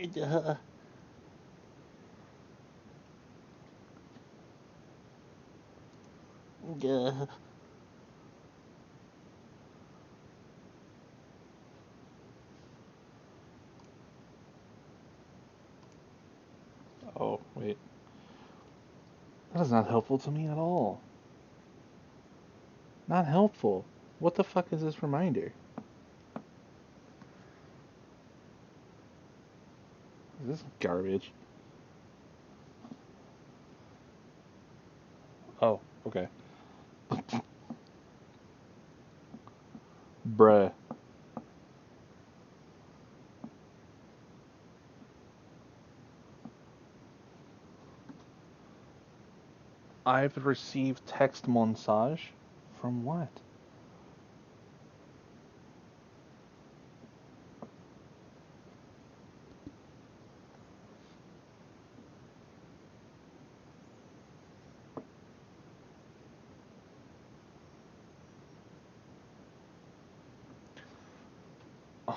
Duh. Duh. Oh, wait. That is not helpful to me at all. Not helpful. What the fuck is this reminder? Is this garbage? Oh, okay. Bruh. I've received text montage. From what?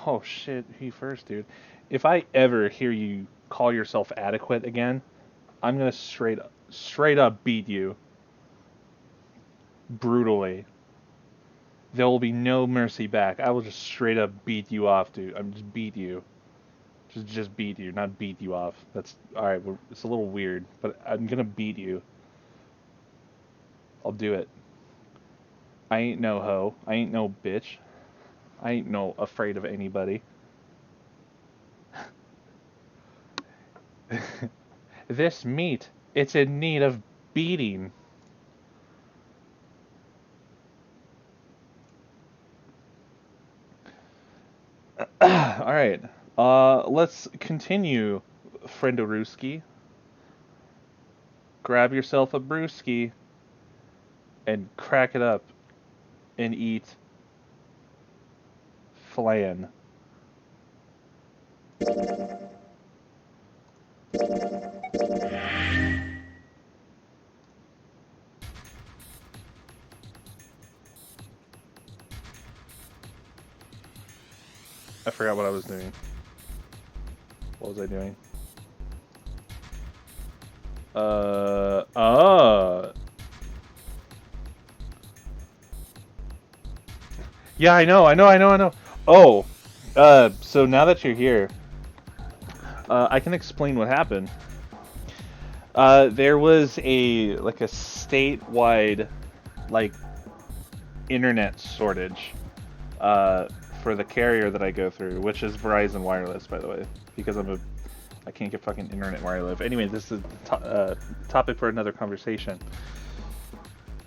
Oh shit, he first, dude. If I ever hear you call yourself adequate again, I'm gonna straight up beat you brutally. There will be no mercy back. I will just straight up beat you off, dude. I'm just beat you. Just beat you, not beat you off. That's all right. It's a little weird, but I'm gonna beat you. I'll do it. I ain't no hoe. I ain't no bitch. I ain't no afraid of anybody. This meat, it's in need of beating. All right. Let's continue, friendaruski. Grab yourself a brewski and crack it up and eat flan. I forgot what I was doing. What was I doing? Uh, uh. Yeah, I know. Oh, so now that you're here, I can explain what happened. There was a statewide like internet shortage uh, for the carrier that I go through, which is Verizon Wireless, by the way, because I can't get fucking internet where I live. Anyway, this is topic for another conversation.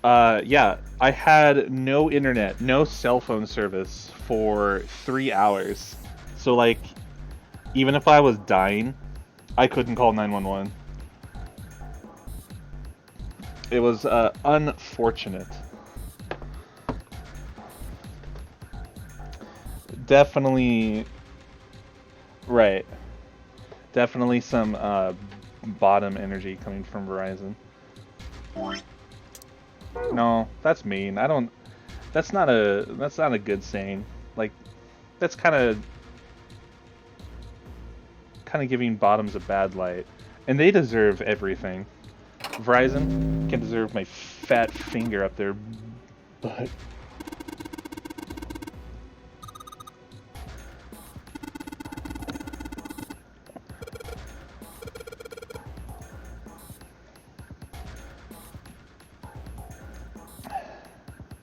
Yeah, I had no internet, no cell phone service for 3 hours. So like, even if I was dying, I couldn't call 911. It was unfortunate. Definitely, right. Definitely some bottom energy coming from Verizon. No, that's mean. I don't. That's not a good saying. Like that's kind of giving bottoms a bad light, and they deserve everything. Verizon can deserve my fat finger up their butt.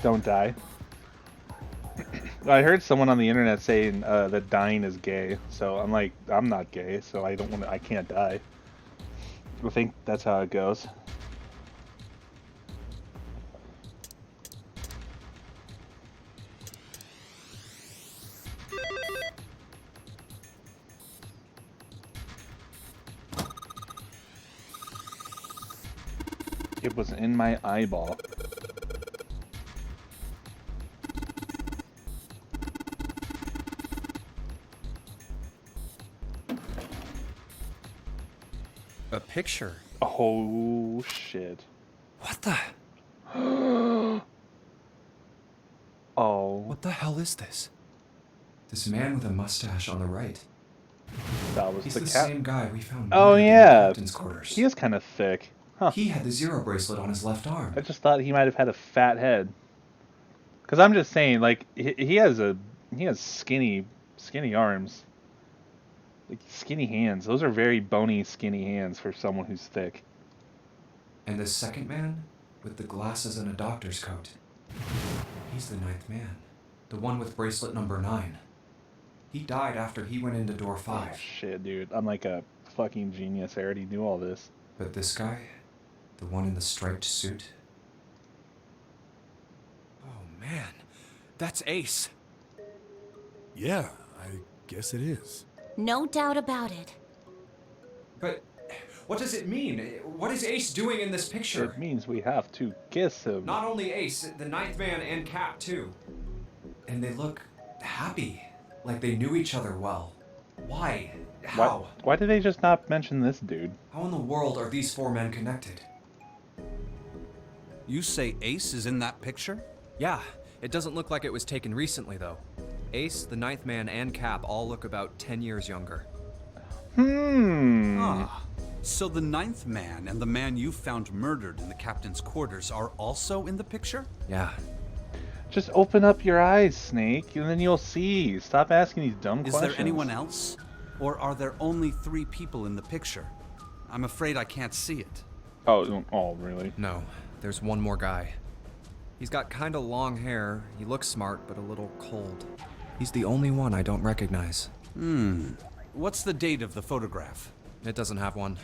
Don't die. I heard someone on the internet saying that dying is gay, so I'm like, I'm not gay, so I don't want to. I can't die. I think that's how it goes. It was in my eyeball. A picture. Oh shit. What the? Oh. What the hell is this? This man with a mustache on the right. That was He's the the cap. same guy we found Oh murdered in the yeah, captain's quarters. he is kind of thick. Huh. He had the Zero bracelet on his left arm. I just thought he might have had a fat head. Cause I'm just saying, like he has skinny arms, like skinny hands. Those are very bony, skinny hands for someone who's thick. And the second man, with the glasses and a doctor's coat. He's the ninth man. The one with bracelet number 9. He died after he went into door 5. Oh, shit, dude. I'm like a fucking genius. I already knew all this. But this guy, the one in the striped suit, Oh man, that's Ace. Yeah, I guess it is. No doubt about it. but what does it mean? What is Ace doing in this picture? It means we have to kiss him. Not only Ace, the ninth man and Cap too. And they look happy, like they knew each other well. Why? How? Why did they just not mention this dude? How in the world are these 4 men connected? You say Ace is in that picture? Yeah, it doesn't look like it was taken recently, though. Ace, the ninth man, and Cap all look about 10 years younger. Ah, so the ninth man and the man you found murdered in the captain's quarters are also in the picture? Yeah. Just open up your eyes, Snake, and then you'll see. Stop asking these dumb Is questions. there anyone else? Or are there only 3 people in the picture? I'm afraid I can't see it. Oh, really? No, there's one more guy. He's got kinda long hair, he looks smart, but a little cold. He's the only one I don't recognize. What's the date of the photograph? It doesn't have one.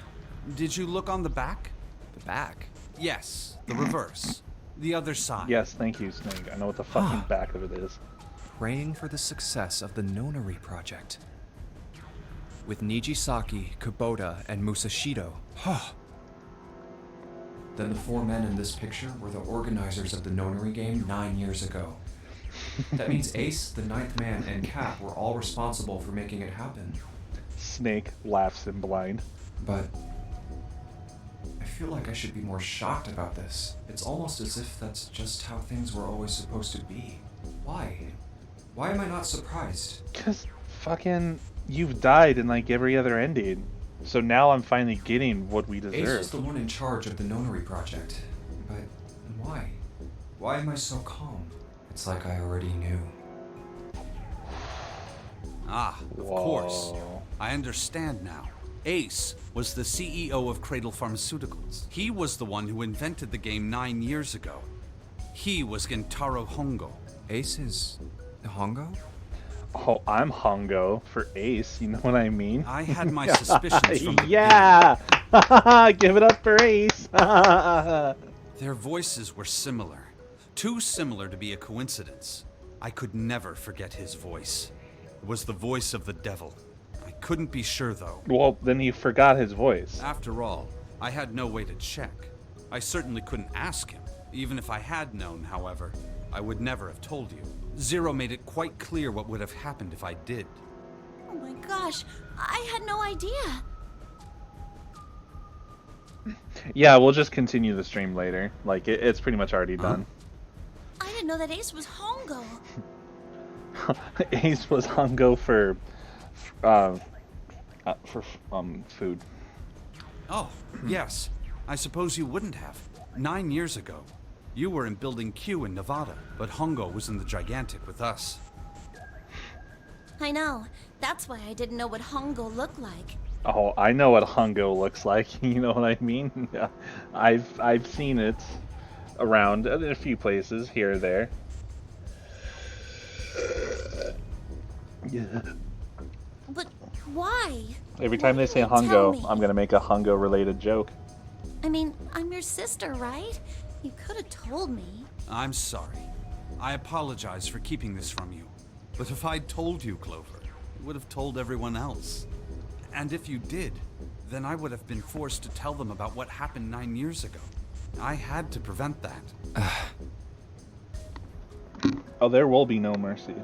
Did you look on the back? The back? Yes, the reverse. The other side. Yes, thank you, Snake. I know what the fucking back of it is. Praying for the success of the Nonary project. With Nijisaki, Kubota, and Musashido. Then the 4 men in this picture were the organizers of the Nonary game 9 years ago. That means Ace, the ninth man, and Cap were all responsible for making it happen. Snake laughs in blind. But I feel like I should be more shocked about this. It's almost as if that's just how things were always supposed to be. Why? Why am I not surprised? Cause fucking you've died in like every other ending. So now I'm finally getting what we Ace was deserve. the one in charge of the Nonary project. But why? Why am I so calm? It's like I already knew. Ah, of course. Whoa. I understand now. Ace was the CEO of Cradle Pharmaceuticals. He was the one who invented the game 9 years ago. He was Gentaro Hongo. Ace is Hongo? Oh, I'm Hongo for Ace. You know what I mean? I had my suspicions from the Yeah. Give it up for Ace. beginning. Their voices were similar. Too similar to be a coincidence. I could never forget his voice. It was the voice of the devil. I couldn't be sure though. Well, then you forgot his voice. After all, I had no way to check. I certainly couldn't ask him. Even if I had known, however, I would never have told you. Zero made it quite clear what would have happened if I did. Oh my gosh, I had no idea. Yeah, we'll just continue the stream later. Like it's pretty much already done. I didn't know that Ace was Hongo. Ace was Hongo for food. Oh, yes. I suppose you wouldn't have. 9 years ago, you were in Building Q in Nevada, but Hongo was in the Gigantic with us. I know. That's why I didn't know what Hongo looked like. Oh, I know what Hongo looks like. You know what I mean? I've seen it around in a few places here or there. Yeah. But why? Every time Why they say didn't you tell Hongo, me? I'm gonna make a Hongo related joke. I mean, I'm your sister, right? You could have told me. I'm sorry. I apologize for keeping this from you. But if I'd told you, Clover, you would have told everyone else. And if you did, then I would have been forced to tell them about what happened 9 years ago. I had to prevent that. Oh, there will be no mercy.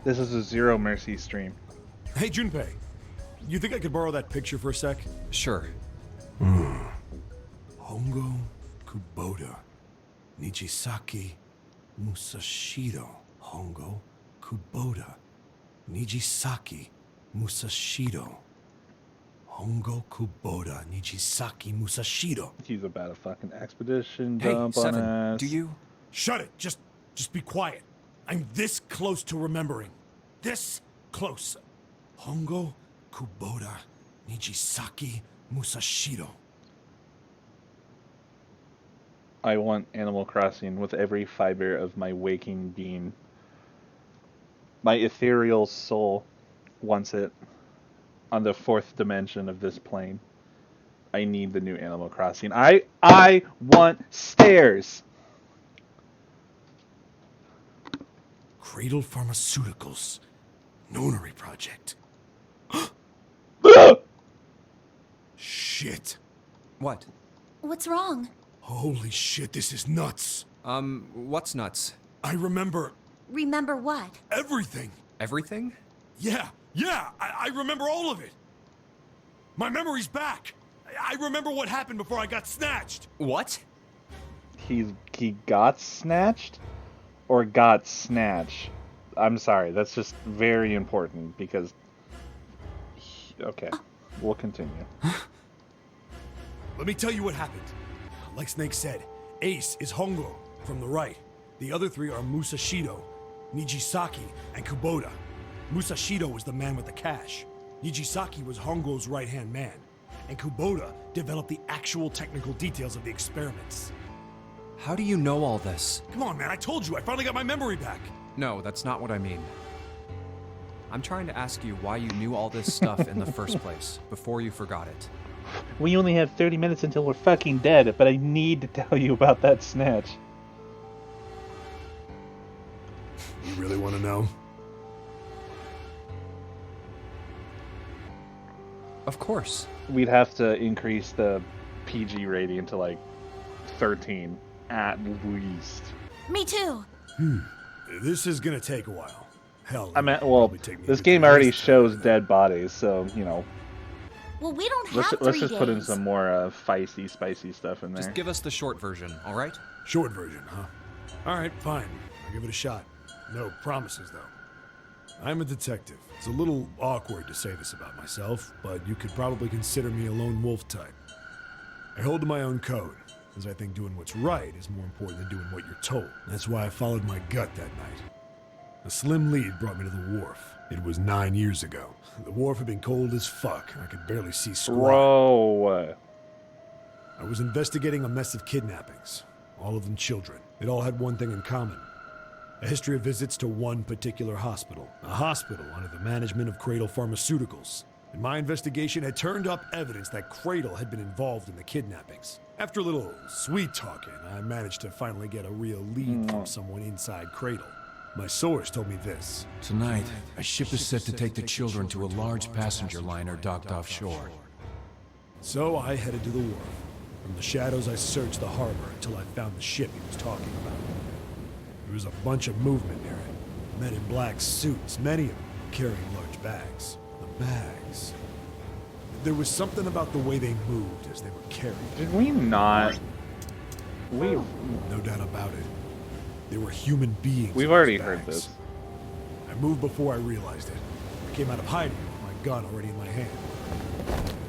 This is a Zero Mercy stream. Hey, Junpei, you think I could borrow that picture for a sec? Sure. Hongo, Kubota, Nijisaki, Musashido. Hongo, Kubota, Nijisaki, Musashido. Hongo Kubota Nijisaki Musashido. He's about a fucking expedition Hey, dump on Seven, us. do you? Shut it. Just be quiet. I'm this close to remembering. This close. Hongo Kubota Nijisaki Musashido. I want Animal Crossing with every fiber of my waking being. My ethereal soul wants it on the fourth dimension of this plane. I need the new Animal Crossing. I want stairs. Cradle Pharmaceuticals. Nonary Project. Shit. What? What's wrong? Holy shit, this is nuts. What's nuts? I remember Remember what? everything. Everything? Yeah, I remember all of it. My memory's back. I remember what happened before I got snatched. What? He got snatched or got snatched. I'm sorry, that's just very important because okay, we'll continue. Let me tell you what happened. Like Snake said, Ace is Hongo from the right. The other three are Musashido, Nijisaki, and Kubota. Musashido was the man with the cash. Nijisaki was Hongo's right-hand man. And Kubota developed the actual technical details of the experiments. How do you know all this? Come on, man, I told you, I finally got my memory back. No, that's not what I mean. I'm trying to ask you why you knew all this stuff in the first place, before you forgot it. We only have 30 minutes until we're fucking dead, but I need to tell you about that snatch. You really want to know? Of course. We'd have to increase the PG rating to like 13 at least. Me too. This is gonna take a while. Hell, I mean, it'll well, probably take me this at game already least shows 10 dead bodies, so you know. Well, we don't have Let's 3 just put in days. some more feisty, spicy stuff in there. Just give us the short version, all right? Short version, huh? All right, fine. I'll give it a shot. No promises, though. I'm a detective. It's a little awkward to say this about myself, but you could probably consider me a lone wolf type. I hold to my own code, as I think doing what's right is more important than doing what you're told. That's why I followed my gut that night. A slim lead brought me to the wharf. It was 9 years ago. The wharf had been cold as fuck. I could barely see squat. Bro. I was investigating a mess of kidnappings, all of them children. It all had one thing in common. A history of visits to one particular hospital. A hospital under the management of Cradle Pharmaceuticals. And my investigation had turned up evidence that Cradle had been involved in the kidnappings. After a little sweet talking, I managed to finally get a real lead from someone inside Cradle. My source told me this. Tonight, a ship is set to take the children to a large passenger liner docked offshore. So I headed to the wharf. From the shadows, I searched the harbor until I found the ship he was talking about. There was a bunch of movement near it. Men in black suits, many of them carrying large bags. The bags. There was something about the way they moved as they were carried. Did we not? No doubt about it. They were human beings. We've in already those heard bags. this. I moved before I realized it. I came out of hiding with my gun already in my hand.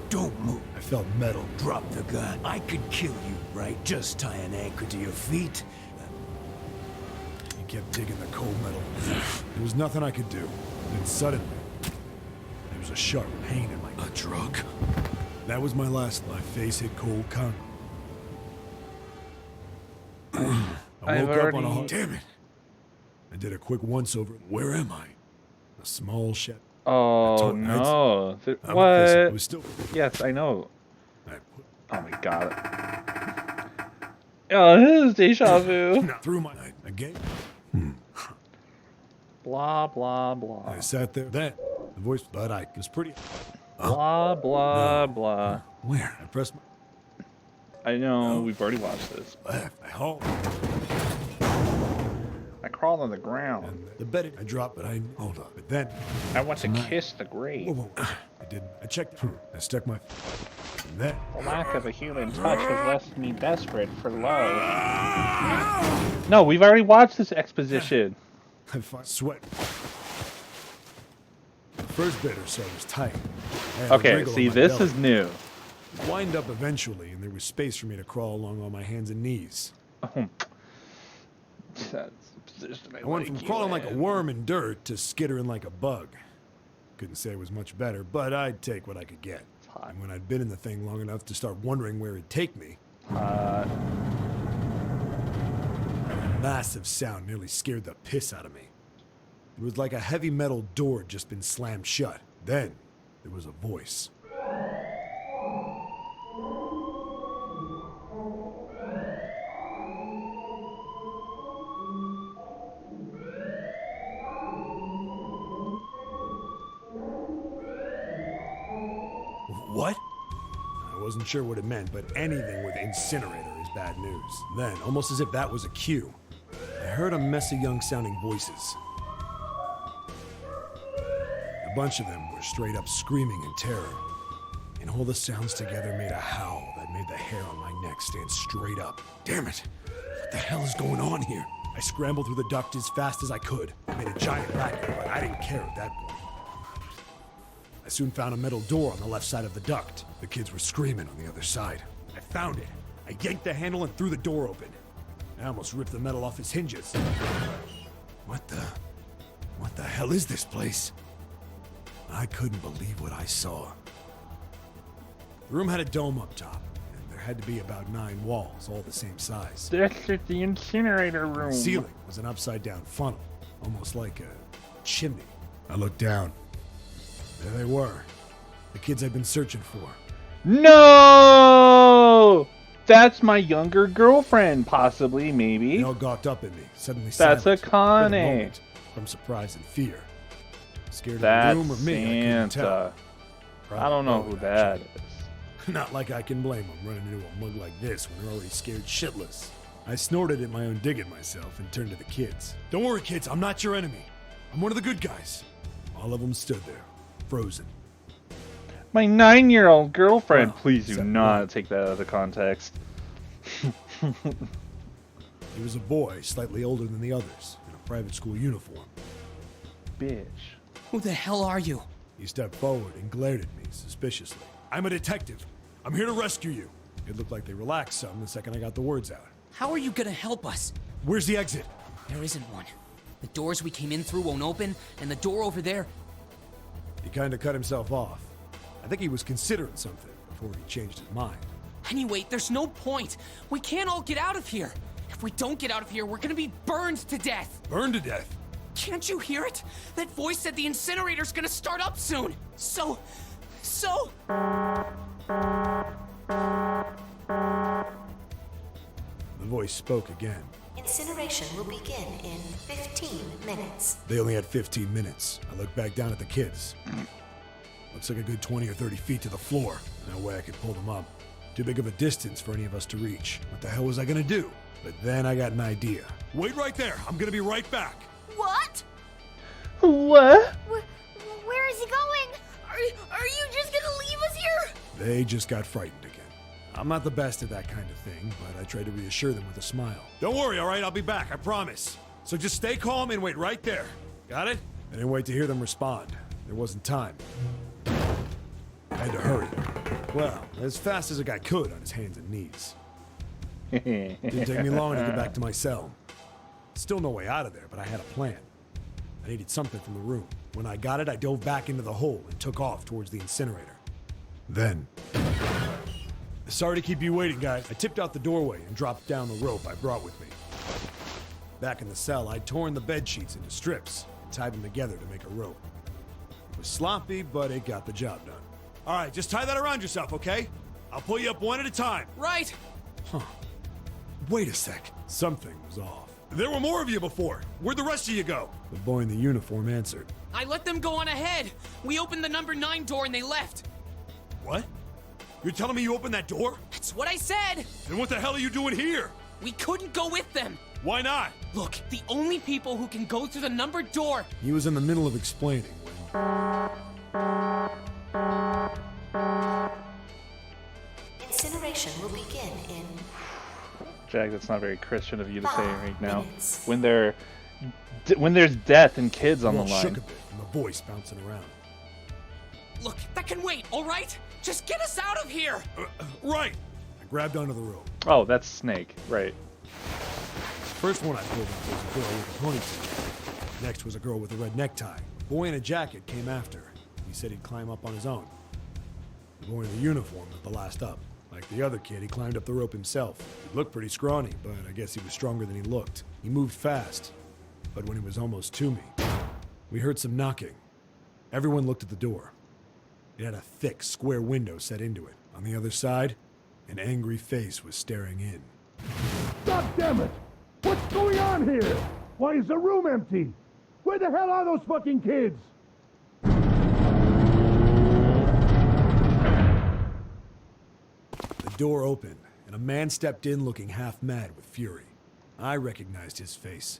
Don't move. I felt metal. Drop the gun. I could kill you, right? Just tie an anchor to your feet. He kept digging the cold metal. There was nothing I could do. Then suddenly, there was a sharp pain in my... A drug? That was my last. My face hit cold concrete. I I've woke up on a... already- Damn it! I did a quick once-over. Where am I? A small shed. Oh told- no! Listen, it What? was still... Yes, I know. I put... Oh my god. Oh, this is deja vu. through my... Again. Blah blah blah. I sat there. Then, the voice... But I was pretty... Blah blah blah. Where? I pressed my... I know we've already watched this. Left. I hauled. I crawled on the ground. And the bed... I dropped, but I... Hold on. But then... I want to kiss the grave. Whoa, whoa. I didn't. I checked. I stuck my... And then... The lack of a human touch has left me desperate for love. No, we've already watched this exposition. I sweat. First bit or so was tight. I had a Okay, wriggle in see, my this belly. is new. Wind up eventually, and there was space for me to crawl along on my hands and knees. That's the position I went from crawling like a worm in dirt to skittering like a bug. Couldn't say it was much better, but I'd take what I could get. hot. And when I'd been in the thing long enough to start wondering where it'd take me, a massive sound nearly scared the piss out of me. It was like a heavy metal door had just been slammed shut. Then there was a voice. What? I wasn't sure what it meant, but anything with incinerator is bad news. Then, almost as if that was a cue, I heard a mess of young sounding voices. A bunch of them were straight up screaming in terror. And all the sounds together made a howl that made the hair on my neck stand straight up. Damn it! What the hell is going on here? I scrambled through the duct as fast as I could. I made a giant racket, but I didn't care at that point. I soon found a metal door on the left side of the duct. The kids were screaming on the other side. I found it. I yanked the handle and threw the door open. I almost ripped the metal off its hinges. What the hell is this place? I couldn't believe what I saw. The room had a dome up top, and there had to be about 9 walls, all the same size. That's just the incinerator room. The ceiling was an upside-down funnel, almost like a chimney. I looked down. There they were, the kids I'd been searching for. No! That's my younger girlfriend, possibly, maybe. They all gawked up at me, suddenly That's silent a for Connie. moment, from surprise and fear. Scared That's of the room or me, I couldn't tell. Santa. I don't know who that actually. is. Not like I can blame them running into a mug like this when they're already scared shitless. I snorted at my own dig at myself and turned to the kids. Don't worry, kids, I'm not your enemy. I'm one of the good guys. All of them stood there, frozen. My 9-year-old girlfriend. Well, Please do except not one. take that out of context. He was a boy, slightly older than the others, in a private school uniform. Bitch. Who the hell are you? He stepped forward and glared at me suspiciously. I'm a detective. I'm here to rescue you. It looked like they relaxed some the second I got the words out. How are you gonna help us? Where's the exit? There isn't one. The doors we came in through won't open, and the door over there... He kind of cut himself off. I think he was considering something before he changed his mind. Anyway, there's no point. We can't all get out of here. If we don't get out of here, we're gonna be burned to death. Burned to death? Can't you hear it? That voice said the incinerator's gonna start up soon. So... The voice spoke again. Incineration will begin in 15 minutes. They only had 15 minutes. I looked back down at the kids. Looks like a good 20 or 30 feet to the floor. No way I could pull them up. Too big of a distance for any of us to reach. What the hell was I gonna do? But then I got an idea. Wait right there. I'm gonna be right back. What? What? Where is he going? Are you just gonna leave us here? They just got frightened again. I'm not the best at that kind of thing, but I tried to reassure them with a smile. Don't worry, all right? I'll be back, I promise. So just stay calm and wait right there. Got it? I didn't wait to hear them respond. There wasn't time. I had to hurry. Well, as fast as a guy could on his hands and knees. Didn't take me long to get back to my cell. Still no way out of there, but I had a plan. I needed something from the room. When I got it, I dove back into the hole and took off towards the incinerator. Then... Sorry to keep you waiting, guys. I tipped out the doorway and dropped down the rope I brought with me. Back in the cell, I'd torn the bed sheets into strips and tied them together to make a rope. It was sloppy, but it got the job done. All right, just tie that around yourself, okay? I'll pull you up one at a time. Right! Huh. Wait a sec. Something was off. There were more of you before. Where'd the rest of you go? The boy in the uniform answered. I let them go on ahead. We opened the number 9 door and they left. What? You're telling me you opened that door? That's what I said! Then what the hell are you doing here? We couldn't go with them. Why not? Look, the only people who can go through the numbered door... He was in the middle of explaining when... Incineration will begin in... Jack, that's not very Christian of you to say 5 right now. minutes. When there's death and kids on Well, the shook line. a bit from the voice bouncing around. Look, that can wait, all right? Just get us out of here! Right! I grabbed onto the rope. Oh, that's Snake. Right. First one I pulled up was a girl with a ponytail. Next was a girl with a red necktie. A boy in a jacket came after. He said he'd climb up on his own. The boy in the uniform was the last up. Like the other kid, he climbed up the rope himself. He looked pretty scrawny, but I guess he was stronger than he looked. He moved fast, but when he was almost to me, we heard some knocking. Everyone looked at the door. It had a thick, square window set into it. On the other side, an angry face was staring in. God damn it! What's going on here? Why is the room empty? Where the hell are those fucking kids? The door opened, and a man stepped in looking half mad with fury. I recognized his face.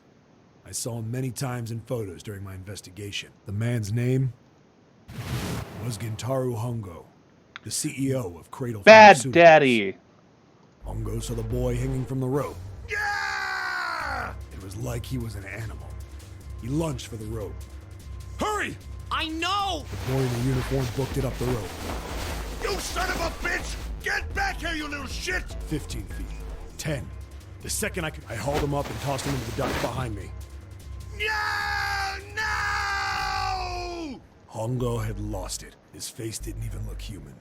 I saw him many times in photos during my investigation. The man's name was Gintaro Hongo, the CEO of Cradle Bad Pharmaceuticals. Daddy! Hongo saw the boy hanging from the rope. Yeah! It was like he was an animal. He lunged for the rope. Hurry! I know! The boy in the uniform booked it up the rope. You son of a bitch! Get back here, you little shit! 15 feet. 10. The second I hauled him up and tossed him into the duct behind me. Yeah! No! Hongo had lost it. His face didn't even look human.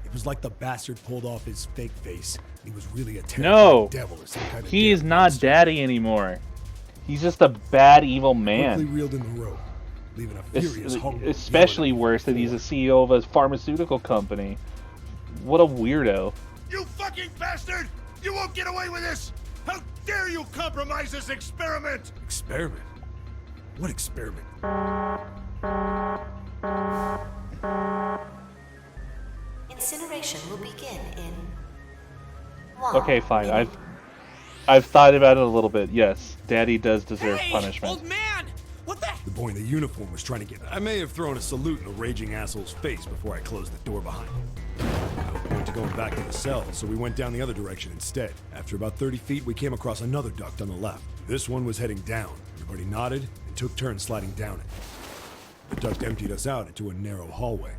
It was like the bastard pulled off his fake face. He was really a terrible devil or some kind of he is devil not monster. Daddy anymore. He's just a bad, evil Quickly man. reeled in the rope, leaving a furious Hongo Especially yelling at worse that he's a CEO of a pharmaceutical company. What a weirdo. You fucking bastard! You won't get away with this! How dare you compromise this experiment! Experiment? What experiment? Incineration will begin in 1 Okay, fine. minute. I've thought about it a little bit. Yes, Daddy does deserve Hey, punishment. old man! What the? The boy in the uniform was trying to get... I may have thrown a salute in a raging asshole's face before I closed the door behind him. No point to going back to the cell, so we went down the other direction instead. After about 30 feet, we came across another duct on the left. This one was heading down. Everybody nodded and took turns sliding down it. The duct emptied us out into a narrow hallway.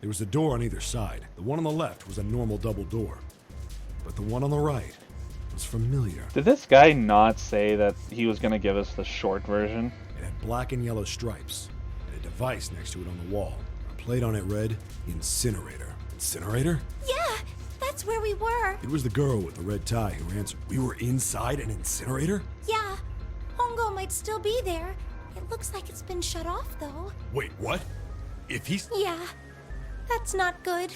There was a door on either side. The one on the left was a normal double door. But the one on the right was familiar. Did this guy not say that he was going to give us the short version? It had black and yellow stripes, and a device next to it on the wall. A plate on it read, Incinerator. Incinerator? Yeah, that's where we were. It was the girl with the red tie who answered. We were inside an incinerator? Yeah, Hongo might still be there. It looks like it's been shut off, though. Wait, what? If he's... Yeah, that's not good.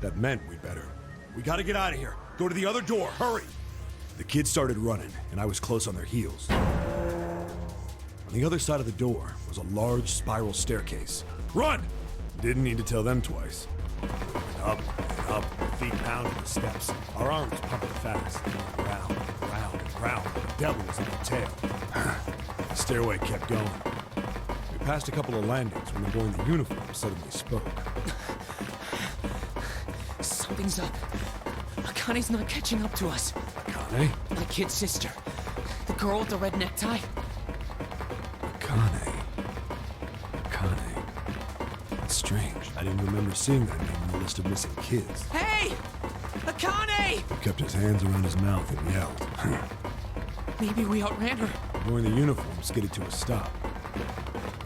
That meant we better. We gotta get out of here. Go to the other door, hurry! The kids started running, and I was close on their heels. On the other side of the door was a large spiral staircase. Run! Didn't need to tell them twice. Up and up, feet pounding the steps. Our arms pumping fast. Round, round, and round. The devil was in the tail. The stairway kept going. We passed a couple of landings when the boy in the uniform suddenly spoke. Something's up. Akane's not catching up to us. Akane? My kid's sister. The girl with the red necktie. Akane. Akane. That's strange. I didn't remember seeing that name on the list of missing kids. Hey! Akane! He kept his hands around his mouth and yelled. Maybe we outran her. The boy in the uniform skidded to a stop.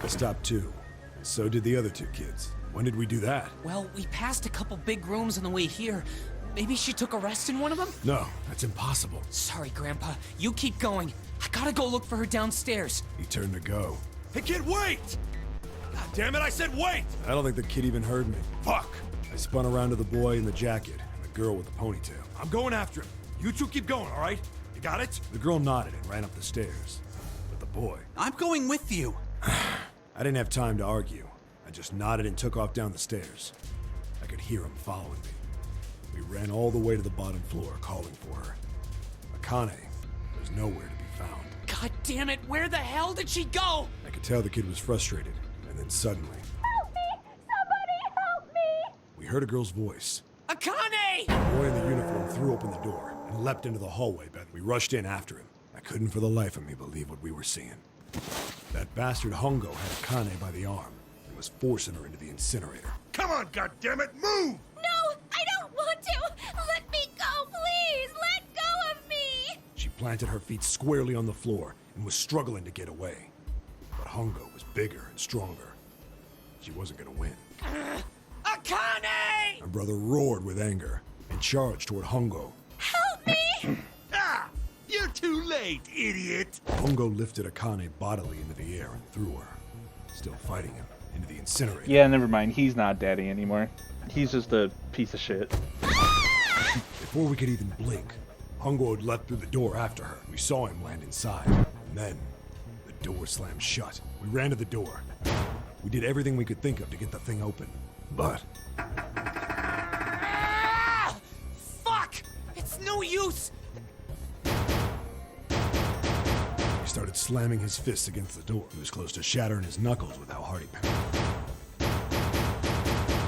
I stopped too. And so did the other two kids. When did we do that? Well, we passed a couple big rooms on the way here. Maybe she took a rest in one of them? No, that's impossible. Sorry, Grandpa. You keep going. I gotta go look for her downstairs. He turned to go. Hey kid, wait! God damn it, I said wait! I don't think the kid even heard me. Fuck! I spun around to the boy in the jacket and the girl with the ponytail. I'm going after him. You two keep going, alright? You got it? The girl nodded and ran up the stairs. But the boy... I'm going with you. I didn't have time to argue. I just nodded and took off down the stairs. I could hear him following me. We ran all the way to the bottom floor, calling for her. Akane was nowhere to be found. God damn it, where the hell did she go? I could tell the kid was frustrated, and then suddenly... Help me! Somebody help me! We heard a girl's voice. Akane! The boy in the uniform threw open the door and leapt into the hallway bed. We rushed in after him. I couldn't for the life of me believe what we were seeing. That bastard Hongo had Akane by the arm and was was forcing her into the incinerator. Come on, goddammit, move! No, I don't want to! Let me go, please! Let go of me! She planted her feet squarely on the floor and was struggling to get away. But Hongo was bigger and stronger. She wasn't gonna win. Akane! My brother roared with anger and charged toward Hongo. Help me! Ah! You're too late, idiot! Hongo lifted Akane bodily into the air and threw her, still fighting him, into the incinerator. Yeah, never mind. He's not daddy anymore. He's just a piece of shit. Before we could even blink, Hongo had leapt through the door after her. We saw him land inside. And then, the door slammed shut. We ran to the door. We did everything we could think of to get the thing open. But Ah! Fuck! It's no use! he started slamming his fists against the door. He was close to shattering his knuckles with how hard he pounded.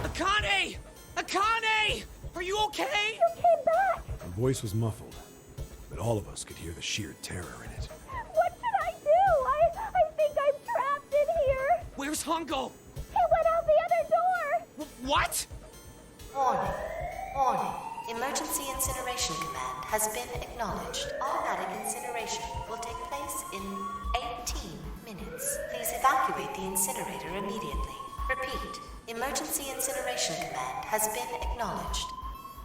Akane! Akane! Are you okay? You came back! Her voice was muffled, but all of us could hear the sheer terror in it. What should I do? I think I'm trapped in here! Where's Hongo? He went out the other door! What? Warning. Warning. Emergency incineration command has been acknowledged. Automatic incineration will take place in 18 minutes. Please evacuate the incinerator immediately. Repeat. Emergency incineration command has been acknowledged.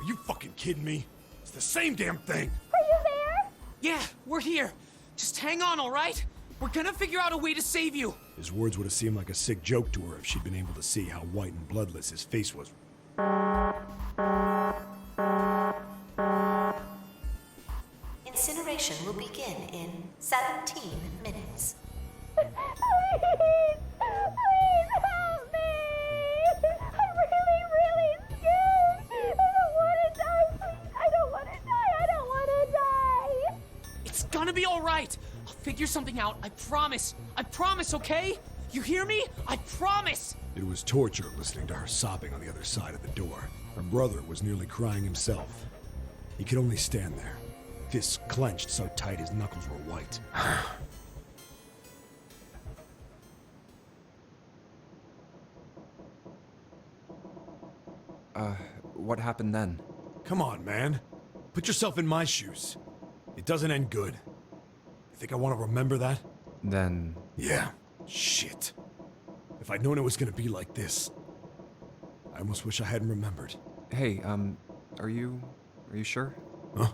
Are you fucking kidding me? It's the same damn thing! Are you there? Yeah, we're here. Just hang on, all right? We're gonna figure out a way to save you. His words would have seemed like a sick joke to her if she'd been able to see how white and bloodless his face was. Incineration will begin in 17 minutes. Please! Please help me! I'm really scared! I don't want to die, please! I don't want to die! I don't want to die! It's gonna be all right. I'll figure something out. I promise. I promise, okay? You hear me? I promise! It was torture listening to her sobbing on the other side of the door. Her brother was nearly crying himself. He could only stand there, fists clenched so tight his knuckles were white. What happened then? Come on, man. Put yourself in my shoes. It doesn't end good. You think I want to remember that? Then... Yeah. Shit. If I'd known it was gonna be like this, I almost wish I hadn't remembered. Hey, are you sure? Huh?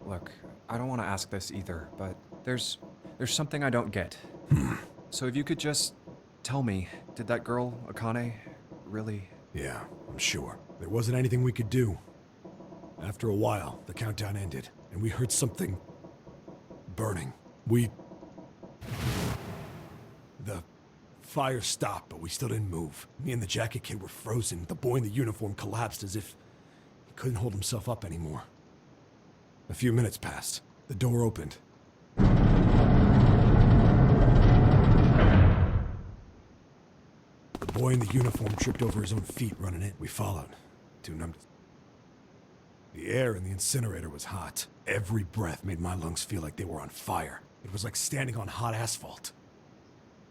Look, I don't want to ask this either, but there's something I don't get. So if you could just tell me, did that girl, Akane, really... Yeah, I'm sure. There wasn't anything we could do. After a while, the countdown ended, and we heard something... burning. The fire stopped, but we still didn't move. Me and the jacket kid were frozen. The boy in the uniform collapsed as if he couldn't hold himself up anymore. A few minutes passed. The door opened. The boy in the uniform tripped over his own feet running it. We followed, too numb to... The air in the incinerator was hot. Every breath made my lungs feel like they were on fire. It was like standing on hot asphalt.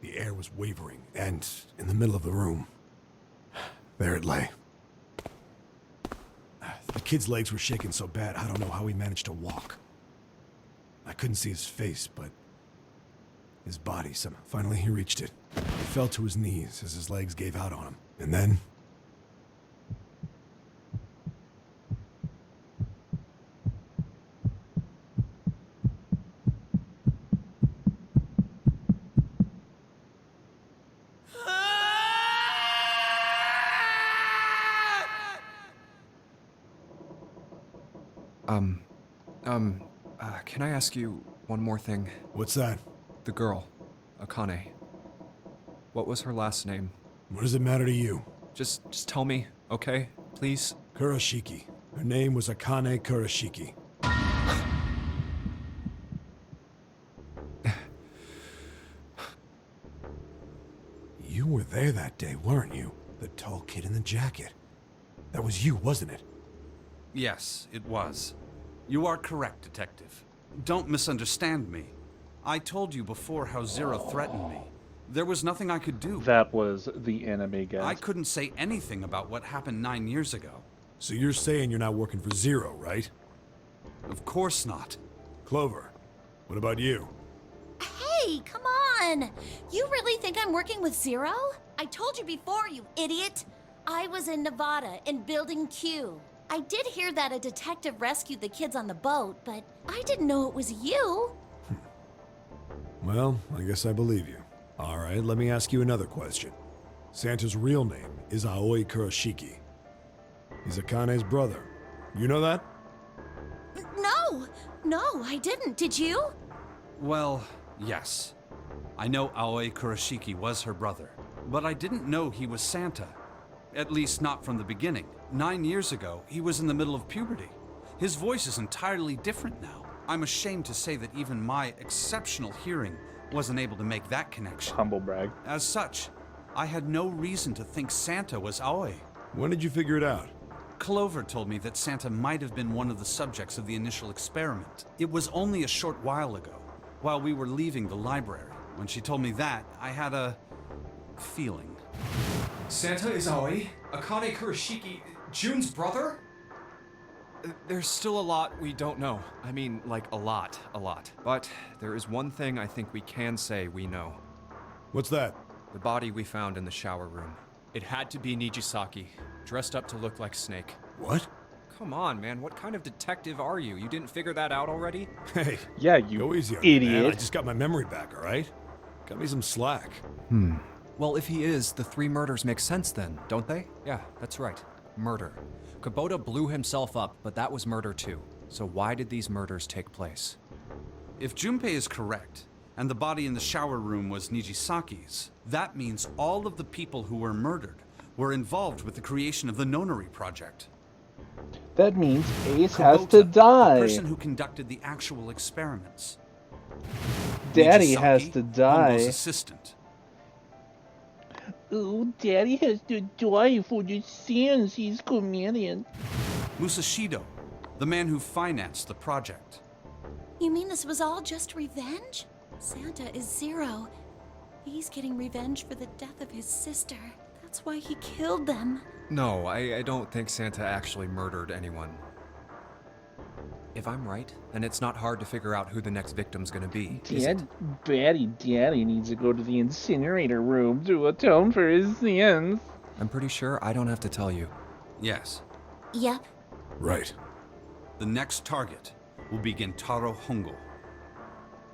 The air was wavering, and in the middle of the room, there it lay. The kid's legs were shaking so bad, I don't know how he managed to walk. I couldn't see his face, but his body, finally he reached it. He fell to his knees as his legs gave out on him. And then... Can I ask you one more thing? What's that? The girl, Akane. What was her last name? What does it matter to you? Just tell me, okay? Please? Kurashiki. Her name was Akane Kurashiki. You were there that day, weren't you? The tall kid in the jacket. That was you, wasn't it? Yes, it was. You are correct, Detective. Don't misunderstand me. I told you before how Zero threatened me. There was nothing I could do. That was the enemy, guys. I couldn't say anything about what happened 9 years ago. So you're saying you're not working for Zero, right? Of course not. Clover, what about you? Hey, come on! You really think I'm working with Zero? I told you before, you idiot! I was in Nevada, in Building Q. I did hear that a detective rescued the kids on the boat, but I didn't know it was you. Well, I guess I believe you. All right, let me ask you another question. Santa's real name is Aoi Kurashiki. He's Akane's brother. You know that? No, I didn't. Did you? Well, yes. I know Aoi Kurashiki was her brother, but I didn't know he was Santa. At least not from the beginning. 9 years ago, he was in the middle of puberty. His voice is entirely different now. I'm ashamed to say that even my exceptional hearing wasn't able to make that connection. Humble brag. As such, I had no reason to think Santa was Aoi. When did you figure it out? Clover told me that Santa might have been one of the subjects of the initial experiment. It was only a short while ago, while we were leaving the library. When she told me that, I had a feeling. Santa is Aoi? Akane Kurashiki, June's brother? There's still a lot we don't know. I mean, like, a lot. But there is one thing I think we can say we know. What's that? The body we found in the shower room. It had to be Nijisaki, dressed up to look like Snake. What? Come on, man. What kind of detective are you? You didn't figure that out already? Hey, Yeah, you go easy on me, idiot. man. I just got my memory back, all right? Cut me some slack. Well, if he is, the 3 murders make sense then, don't they? Yeah, that's right. Murder. Kubota blew himself up, but that was murder too. So why did these murders take place? If Junpei is correct, and the body in the shower room was Nijisaki's, that means all of the people who were murdered were involved with the creation of the Nonary project. That means Ace has Kubota, to die. the person who conducted the actual experiments. Daddy Nijisaki, has to die. Hongo's assistant. Oh, Daddy has to die for the sins he's committed. Musashido, the man who financed the project. You mean this was all just revenge? Santa is Zero. He's getting revenge for the death of his sister. That's why he killed them. No, I don't think Santa actually murdered anyone. If I'm right, then it's not hard to figure out who the next victim's gonna be, is it? Daddy needs to go to the incinerator room to atone for his sins. I'm pretty sure I don't have to tell you. Yes. Yep. Right. The next target will be Gentaro Hongo.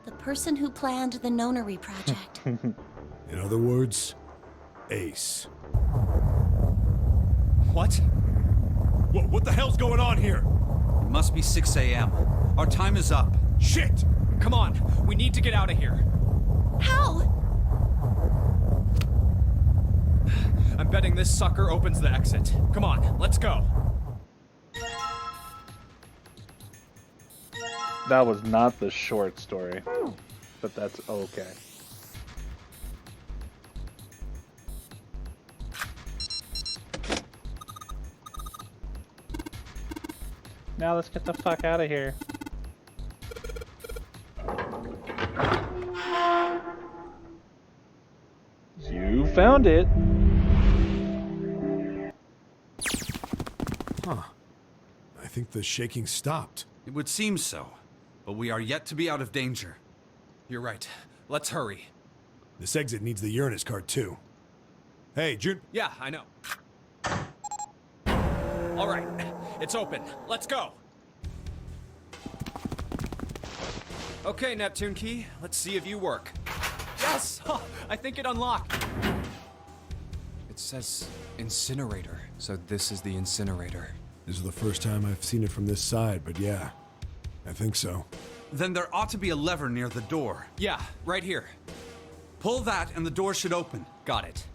The person who planned the Nonary project. In other words, Ace. What? What the hell's going on here? It must be 6 a.m. Our time is up. Shit! Come on, we need to get out of here. How? I'm betting this sucker opens the exit. Come on, let's go. That was not the short story, but that's okay. Now let's get the fuck out of here. You found it. Huh. I think the shaking stopped. It would seem so, but we are yet to be out of danger. You're right. Let's hurry. This exit needs the Uranus card, too. Hey, June. Yeah, I know. All right, it's open. Let's go. Okay, Neptune Key, let's see if you work. Yes! Oh, I think it unlocked. It says incinerator, so this is the incinerator. This is the first time I've seen it from this side, but yeah, I think so. Then there ought to be a lever near the door. Yeah, right here. Pull that and the door should open. Got it.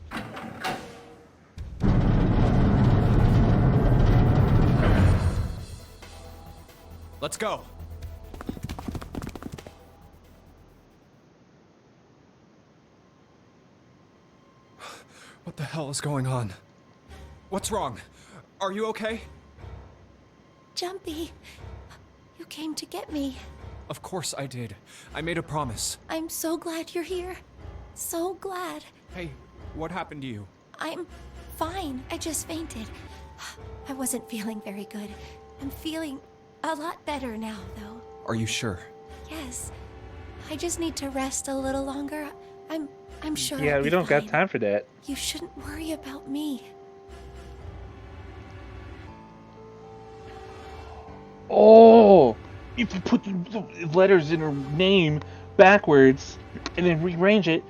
Let's go. What the hell is going on? What's wrong? Are you okay? Jumpy, you came to get me. Of course I did. I made a promise. I'm so glad you're here. So glad. Hey, what happened to you? I'm fine. I just fainted. I wasn't feeling very good. I'm feeling a lot better now, though. Are you sure? Yes. I just need to rest a little longer. I'm sure. Yeah, I'll we be don't fine. got time for that. You shouldn't worry about me. Oh, if you put the letters in her name backwards and then rearrange it,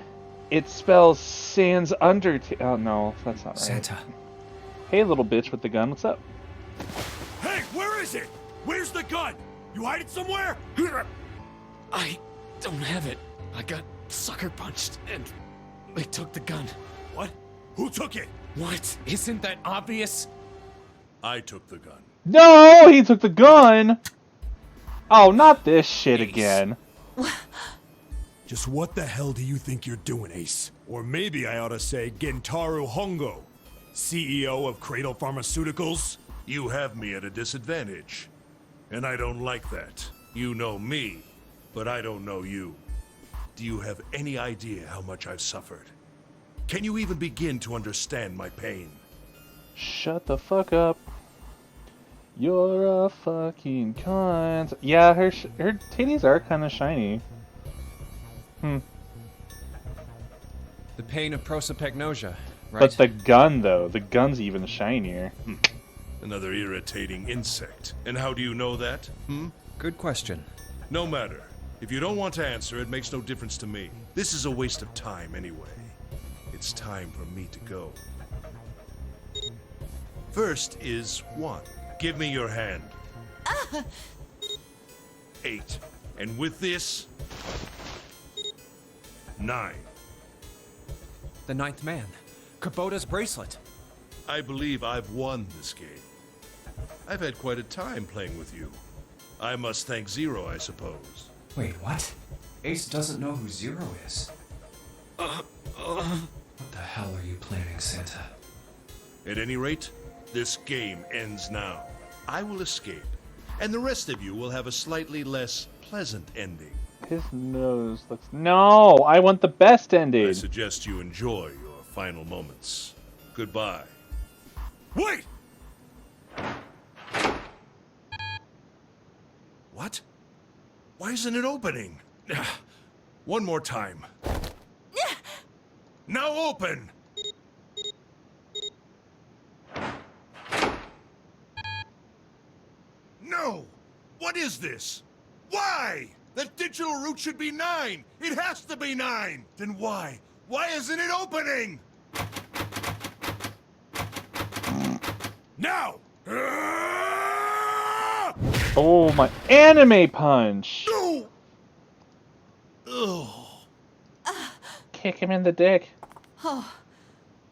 it spells Sans Undertale. Oh no, that's not right. Santa. Hey, little bitch with the gun, what's up? Hey, where is it? Where's the gun? You hide it somewhere? I don't have it. I got sucker punched and they took the gun. What? Who took it? What? Isn't that obvious? I took the gun. No, he took the gun. Oh, not this shit again. Just what the hell do you think you're doing, Ace? Or maybe I ought to say Gentaro Hongo, CEO of Cradle Pharmaceuticals? You have me at a disadvantage. And I don't like that. You know me, but I don't know you. Do you have any idea how much I've suffered? Can you even begin to understand my pain? Shut the fuck up. You're a fucking cunt. Yeah, her titties are kind of shiny. The pain of prosopagnosia, right? But the gun, though, the gun's even shinier. Another irritating insect. And how do you know that? Good question. No matter. If you don't want to answer, it makes no difference to me. This is a waste of time anyway. It's time for me to go. First is 1. Give me your hand. 8. And with this, 9. The ninth man. Kubota's bracelet. I believe I've won this game. I've had quite a time playing with you. I must thank Zero, I suppose. Wait, what? Ace doesn't know who Zero is. What the hell are you planning, Santa? At any rate, this game ends now. I will escape, and the rest of you will have a slightly less pleasant ending. His nose looks... No, I want the best ending. I suggest you enjoy your final moments. Goodbye. Wait! What? Why isn't it opening? One more time. Now open! No! What is this? Why? That digital route should be 9! It has to be 9! Then why? Why isn't it opening? Now! Oh, my anime punch! No! Ugh. Kick him in the dick. Oh,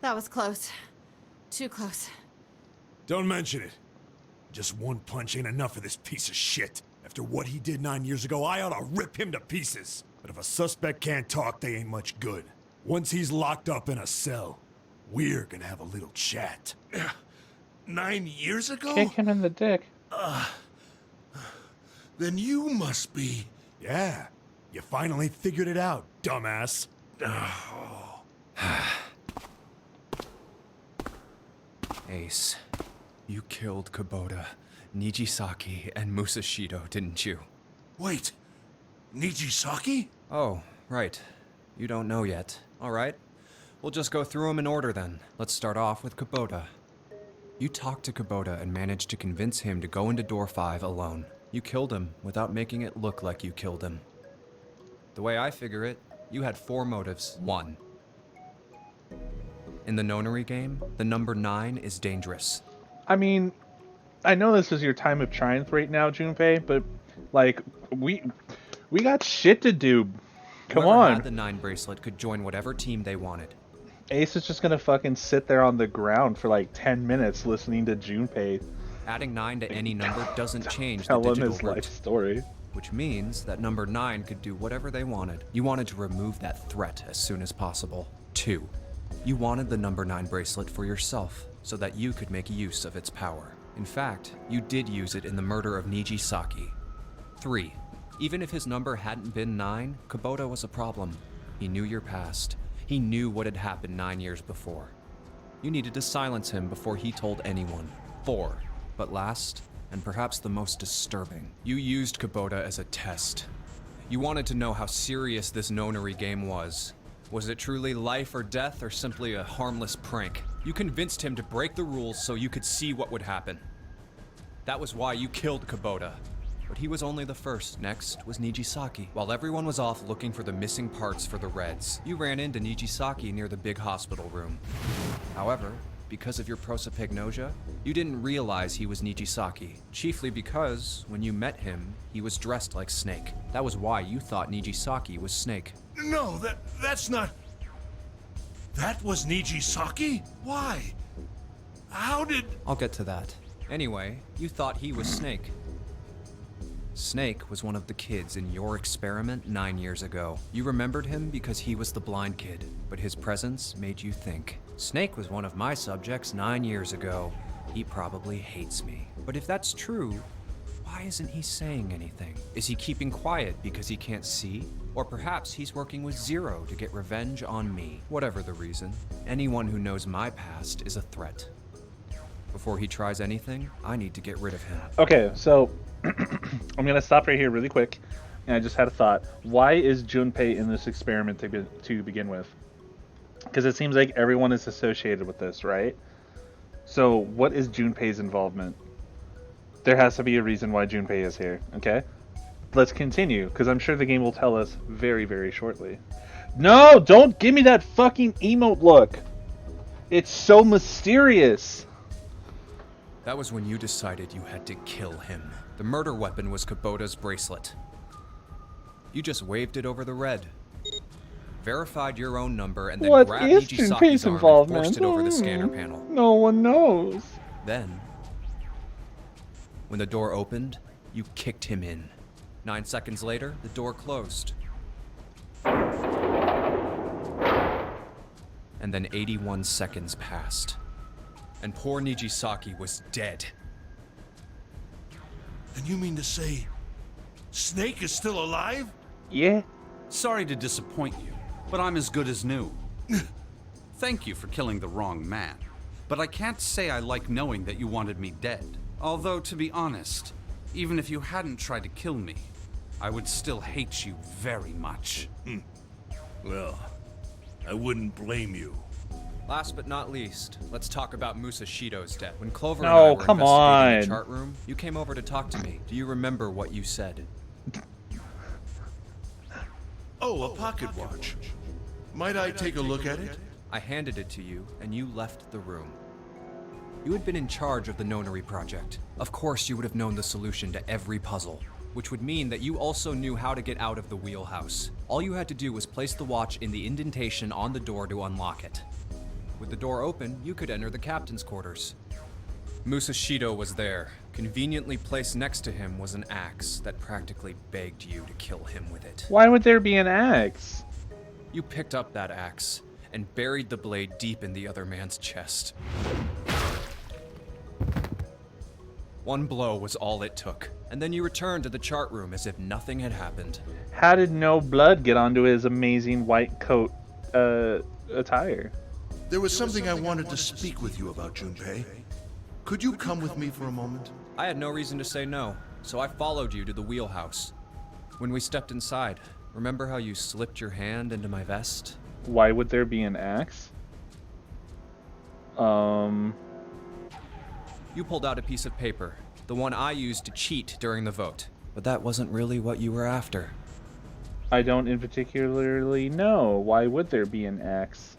that was close. Too close. Don't mention it. Just one punch ain't enough for this piece of shit. After what he did 9 years ago, I ought to rip him to pieces. But if a suspect can't talk, they ain't much good. Once he's locked up in a cell, we're gonna have a little chat. 9 years ago? Kick him in the dick. Then you must be... Yeah, you finally figured it out, dumbass. Ace, you killed Kubota, Nijisaki, and Musashido, didn't you? Wait, Nijisaki? Oh, right. You don't know yet. All right. We'll just go through them in order then. Let's start off with Kubota. You talked to Kubota and managed to convince him to go into Door 5 alone. You killed him without making it look like you killed him. The way I figure it, you had 4 motives. 1. In the nonary game, the number 9 is dangerous. I mean, I know this is your time of triumph right now, Junpei, but, like, we got shit to do. Come Whoever on. had the 9 bracelet could join whatever team they wanted. Ace is just gonna fucking sit there on the ground for like 10 minutes listening to Junpei Adding 9 to any number doesn't change the tell him digital his route. life story. Which means that number 9 could do whatever they wanted. You wanted to remove that threat as soon as possible. 2. You wanted the number 9 bracelet for yourself, so that you could make use of its power. In fact, you did use it in the murder of Nijisaki. 3. Even if his number hadn't been 9, Kubota was a problem. He knew your past, He knew what had happened 9 years before. You needed to silence him before he told anyone. 4. But last, and perhaps the most disturbing, you used Kubota as a test. You wanted to know how serious this nonary game was. Was it truly life or death, or simply a harmless prank? You convinced him to break the rules so you could see what would happen. That was why you killed Kubota. But he was only the first. Next was Nijisaki. While everyone was off looking for the missing parts for the Reds, you ran into Nijisaki near the big hospital room. However, because of your prosopagnosia, you didn't realize he was Nijisaki. Chiefly because, when you met him, he was dressed like Snake. That was why you thought Nijisaki was Snake. No, that's not... That was Nijisaki? Why? How did... I'll get to that. Anyway, you thought he was Snake. Snake was one of the kids in your experiment 9 years ago. You remembered him because he was the blind kid, but his presence made you think. Snake was one of my subjects 9 years ago. He probably hates me. But if that's true, why isn't he saying anything? Is he keeping quiet because he can't see? Or perhaps he's working with Zero to get revenge on me. Whatever the reason, anyone who knows my past is a threat. Before he tries anything, I need to get rid of him. Okay, so I'm gonna stop right here really quick, and I just had a thought. Why is Junpei in this experiment to begin with? Because it seems like everyone is associated with this, right? So what is Junpei's involvement? There has to be a reason why Junpei is here, okay? Let's continue, because I'm sure the game will tell us very, very shortly. No, don't give me that fucking emote look! It's so mysterious! That was when you decided you had to kill him. The murder weapon was Kubota's bracelet. You just waved it over the red. Verified your own number and then What grabbed is Nijisaki's Junpei's arm and involvement? forced it over the scanner panel. No one knows. Then, when the door opened, you kicked him in. 9 seconds later, the door closed. And then 81 seconds passed. And poor Nijisaki was dead. And you mean to say Snake is still alive? Yeah. Sorry to disappoint you, but I'm as good as new. Thank you for killing the wrong man. But I can't say I like knowing that you wanted me dead. Although, to be honest, even if you hadn't tried to kill me, I would still hate you very much. Well, I wouldn't blame you. Last but not least, let's talk about Musashido's death. When Clover No, and I were come investigating the on. chart room, you came over to talk to me. Do you remember what you said? Oh, a pocket watch. Might I take a look at it? I handed it to you, and you left the room. You had been in charge of the Nonary project. Of course, you would have known the solution to every puzzle, which would mean that you also knew how to get out of the wheelhouse. All you had to do was place the watch in the indentation on the door to unlock it. With the door open, you could enter the captain's quarters. Musashido was there. Conveniently placed next to him was an axe that practically begged you to kill him with it. Why would there be an axe? You picked up that axe and buried the blade deep in the other man's chest. One blow was all it took, and then you returned to the chart room as if nothing had happened. How did no blood get onto his amazing white coat attire? There was something I wanted to speak with you about, Junpei. Could you come with me for a moment? I had no reason to say no, so I followed you to the wheelhouse. When we stepped inside, remember how you slipped your hand into my vest? Why would there be an axe? You pulled out a piece of paper, the one I used to cheat during the vote. But that wasn't really what you were after. I don't in particularly know. Why would there be an axe?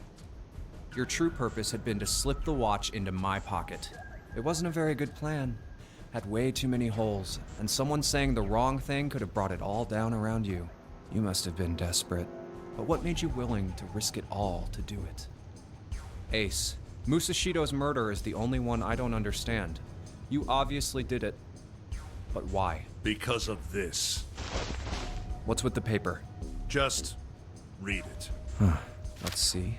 Your true purpose had been to slip the watch into my pocket. It wasn't a very good plan. Had way too many holes, and someone saying the wrong thing could have brought it all down around you. You must have been desperate. But what made you willing to risk it all to do it? Ace, Musashido's murder is the only one I don't understand. You obviously did it. But why? Because of this. What's with the paper? Just read it. Let's see.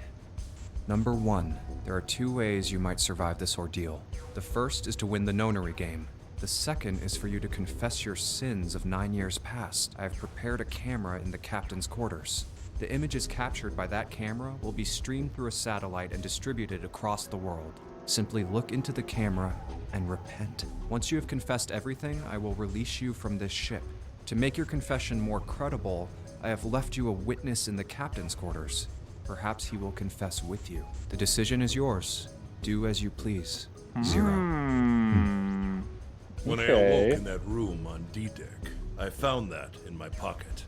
Number 1, there are 2 ways you might survive this ordeal. The first is to win the Nonary game. The second is for you to confess your sins of 9 years past. I have prepared a camera in the captain's quarters. The images captured by that camera will be streamed through a satellite and distributed across the world. Simply look into the camera and repent. Once you have confessed everything, I will release you from this ship. To make your confession more credible, I have left you a witness in the captain's quarters. Perhaps he will confess with you. The decision is yours. Do as you please. Zero. When I awoke in that room on D-Deck, I found that in my pocket.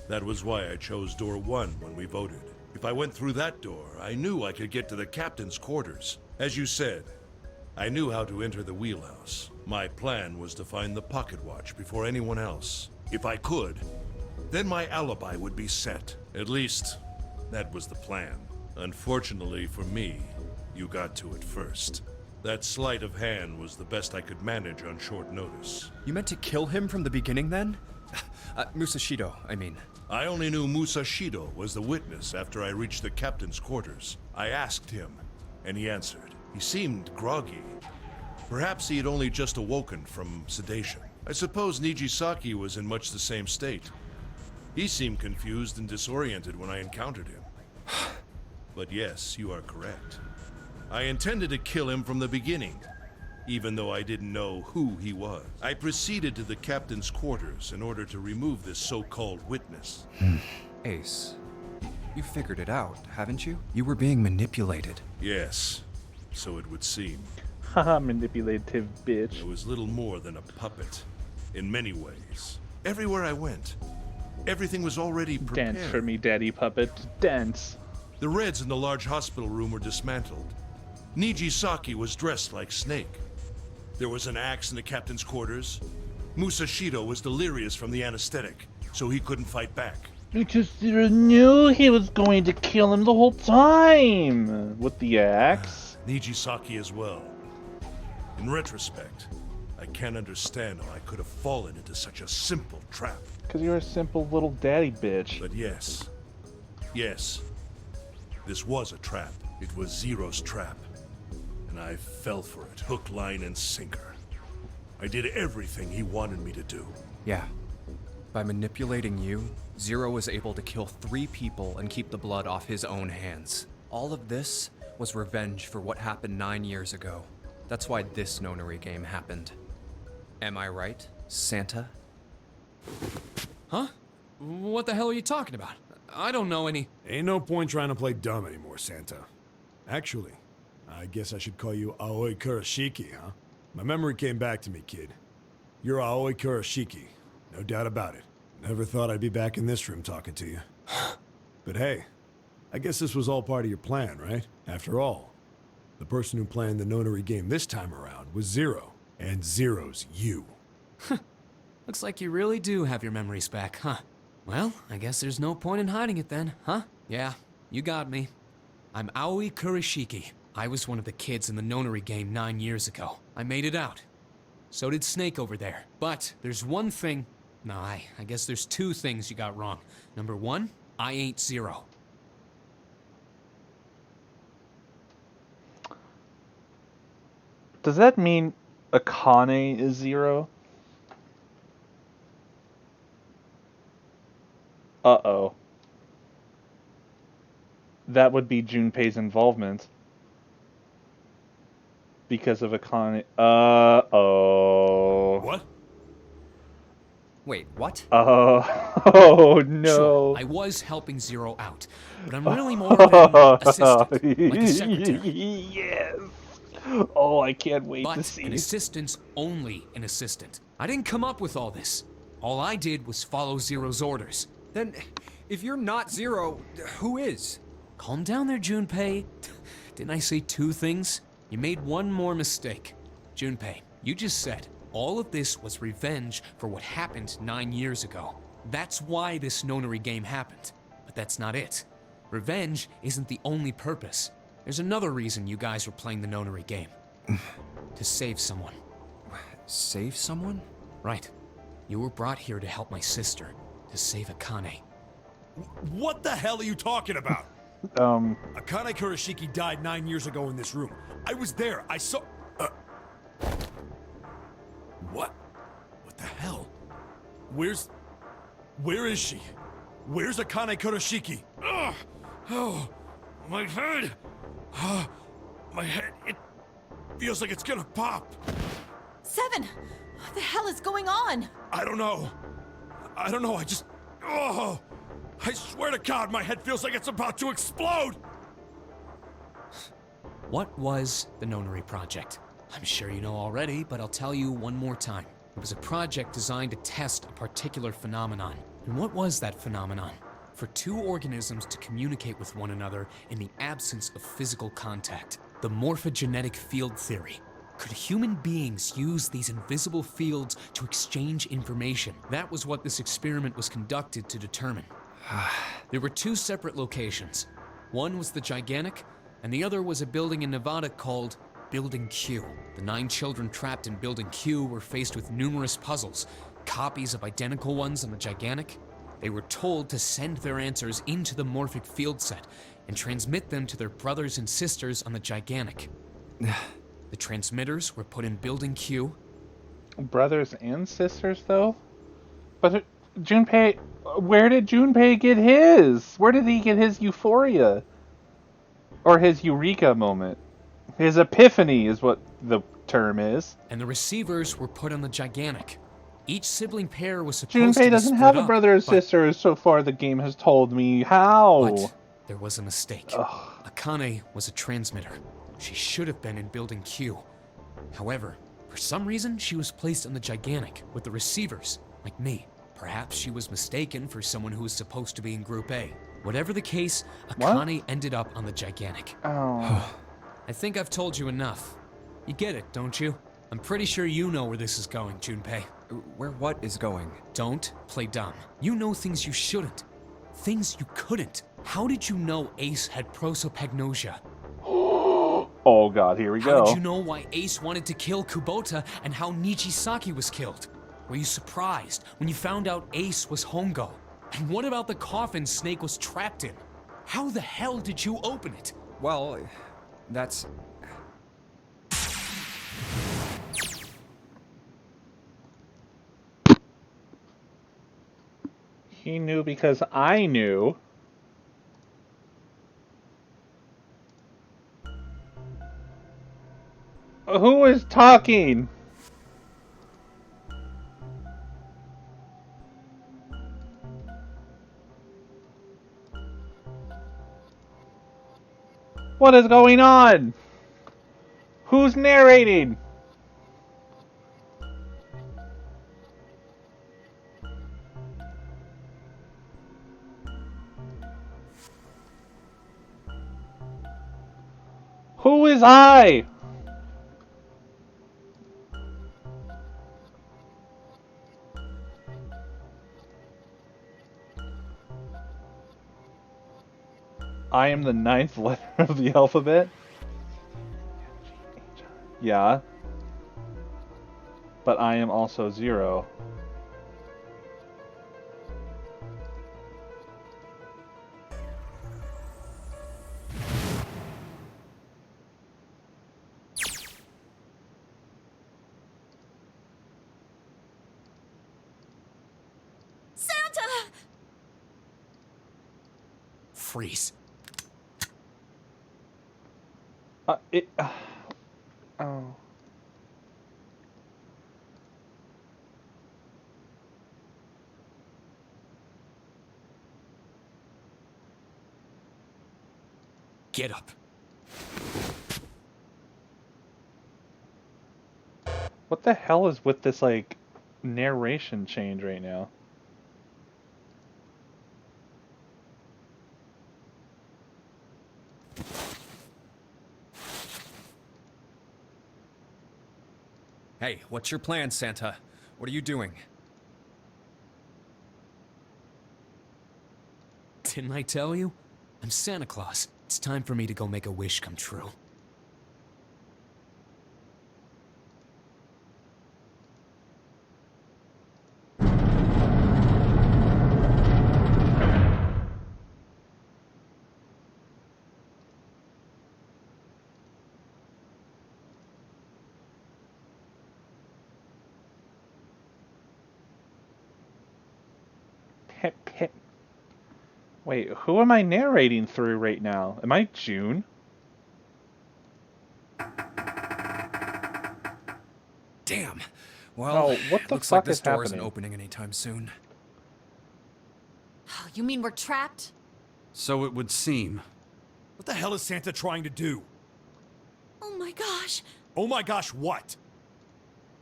That was why I chose door 1 when we voted. If I went through that door, I knew I could get to the captain's quarters. As you said, I knew how to enter the wheelhouse. My plan was to find the pocket watch before anyone else. If I could, then my alibi would be set. At least, that was the plan. Unfortunately for me, you got to it first. That sleight of hand was the best I could manage on short notice. You meant to kill him from the beginning then? Musashido, I mean. I only knew Musashido was the witness after I reached the captain's quarters. I asked him, and he answered. He seemed groggy. Perhaps he had only just awoken from sedation. I suppose Nijisaki was in much the same state. He seemed confused and disoriented when I encountered him. But yes, you are correct. I intended to kill him from the beginning, even though I didn't know who he was. I proceeded to the captain's quarters in order to remove this so-called witness. Ace, you figured it out, haven't you? You were being manipulated. Yes, so it would seem. Haha, manipulative bitch. I was little more than a puppet, in many ways. Everywhere I went, everything was already prepared. Dance for me, daddy puppet. Dance. The Reds in the large hospital room were dismantled. Nijisaki was dressed like Snake. There was an axe in the captain's quarters. Musashido was delirious from the anesthetic, so he couldn't fight back. Because Zero knew he was going to kill him the whole time! With the axe? Nijisaki as well. In retrospect, I can't understand how I could have fallen into such a simple trap. Because you're a simple little daddy bitch. But yes, this was a trap. It was Zero's trap. And I fell for it, hook, line, and sinker. I did everything he wanted me to do. Yeah. By manipulating you, Zero was able to kill 3 people and keep the blood off his own hands. All of this was revenge for what happened 9 years ago. That's why this nonary game happened. Am I right, Santa? Huh? What the hell are you talking about? I don't know any... Ain't no point trying to play dumb anymore, Santa. Actually, I guess I should call you Aoi Kurashiki, huh? My memory came back to me, kid. You're Aoi Kurashiki, no doubt about it. Never thought I'd be back in this room talking to you. But hey, I guess this was all part of your plan, right? After all, the person who planned the nonary game this time around was Zero, and Zero's you. Looks like you really do have your memories back, huh? Well, I guess there's no point in hiding it then, huh? Yeah, you got me. I'm Aoi Kurashiki. I was one of the kids in the nonary game 9 years ago. I made it out. So did Snake over there. But there's one thing... No, I guess there's 2 things you got wrong. Number 1, I ain't Zero. Does that mean Akane is Zero? Uh-oh. That would be Junpei's involvement. Because of Akane. Uh-oh. What? Wait, what? Oh, no. Sure, I was helping Zero out, but I'm really more than assistant, like a secretary. Yes. Oh, I can't wait to see. An assistant's only an assistant. I didn't come up with all this. All I did was follow Zero's orders. Then, if you're not Zero, who is? Calm down there, Junpei. Didn't I say 2 things? You made one more mistake. Junpei, you just said all of this was revenge for what happened 9 years ago. That's why this nonary game happened. But that's not it. Revenge isn't the only purpose. There's another reason you guys were playing the nonary game. To save someone. Save someone? Right. You were brought here to help my sister. To save Akane. What the hell are you talking about? Akane Kurashiki died 9 years ago in this room. I was there. I saw... What? What the hell? Where is she? Where's Akane Kuroshiki? Ugh! Oh, my head! My head, it feels like it's gonna pop. 7! What the hell is going on? I don't know. I just... Oh! I swear to God, my head feels like it's about to explode! What was the Nonary Project? I'm sure you know already, but I'll tell you one more time. It was a project designed to test a particular phenomenon. And what was that phenomenon? For two organisms to communicate with one another in the absence of physical contact. The morphogenetic field theory. Could human beings use these invisible fields to exchange information? That was what this experiment was conducted to determine. There were two separate locations. One was the Gigantic, and the other was a building in Nevada called Building Q. The 9 children trapped in Building Q were faced with numerous puzzles, copies of identical ones on the Gigantic. They were told to send their answers into the morphic field set and transmit them to their brothers and sisters on the Gigantic. The transmitters were put in Building Q. Brothers and sisters, though? But Junpei, where did Junpei get his? Where did he get his euphoria? Or his eureka moment? His epiphany is what the term is. And the receivers were put on the Gigantic. Each sibling pair was supposed to Junpei be doesn't split have a up, brother or but- sister, so far the game has told me. How? But there was a mistake. Akane was a transmitter. She should have been in Building Q. However, for some reason, she was placed on the Gigantic with the receivers, like me. Perhaps she was mistaken for someone who was supposed to be in Group A. Whatever the case, Akane ended up on the Gigantic. Oh. I think I've told you enough. You get it, don't you? I'm pretty sure you know where this is going, Junpei. Where what is going? Don't play dumb. You know things you shouldn't. Things you couldn't. How did you know Ace had prosopagnosia? Oh god, here we How go. did you know why Ace wanted to kill Kubota and how Nijisaki was killed? Were you surprised when you found out Ace was Hongo? And what about the coffin Snake was trapped in? How the hell did you open it? Well, that's... He knew because I knew. Who is talking? What is going on? Who's narrating? Who is I? I am the 9th letter of the alphabet? Yeah. But I am also 0. Santa! Freeze. Oh. Get up. What the hell is with this, like, narration change right now? Hey, what's your plan, Santa? What are you doing? Didn't I tell you? I'm Santa Claus. It's time for me to go make a wish come true. Pip, pip. Wait, who am I narrating through right now? Am I June? Damn. Well, No, what it the looks like fuck this is door isn't happening? opening anytime soon. Oh, you mean we're trapped? So it would seem. What the hell is Santa trying to do? Oh my gosh. Oh my gosh, what?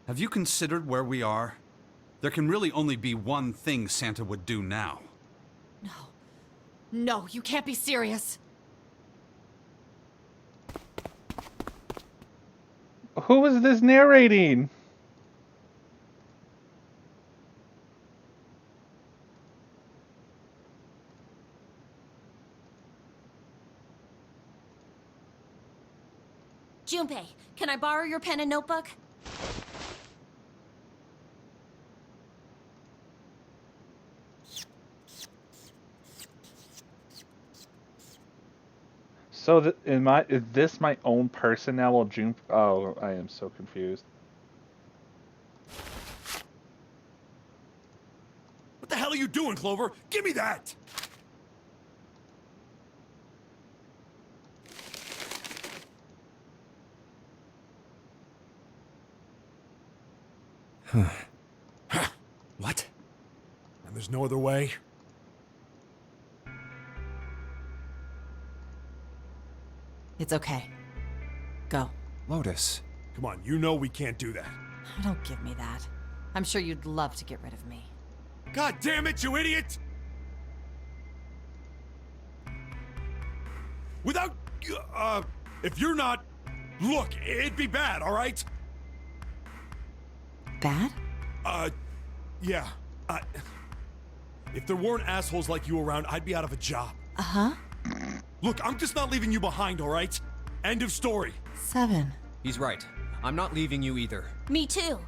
Have you considered where we are? There can really only be one thing Santa would do now. No. No, you can't be serious. Who is this narrating? Junpei, can I borrow your pen and notebook? So is this my own person now? Well, June. Oh, I am so confused. What the hell are you doing, Clover? Give me that! What? And there's no other way? It's okay. Go. Lotus. Come on, you know we can't do that. Don't give me that. I'm sure you'd love to get rid of me. God damn it, you idiot! Without, if you're not, look, it'd be bad, all right? Bad? Yeah. If there weren't assholes like you around, I'd be out of a job. Uh-huh. Look, I'm just not leaving you behind, all right? End of story. 7. He's right. I'm not leaving you either. Me too.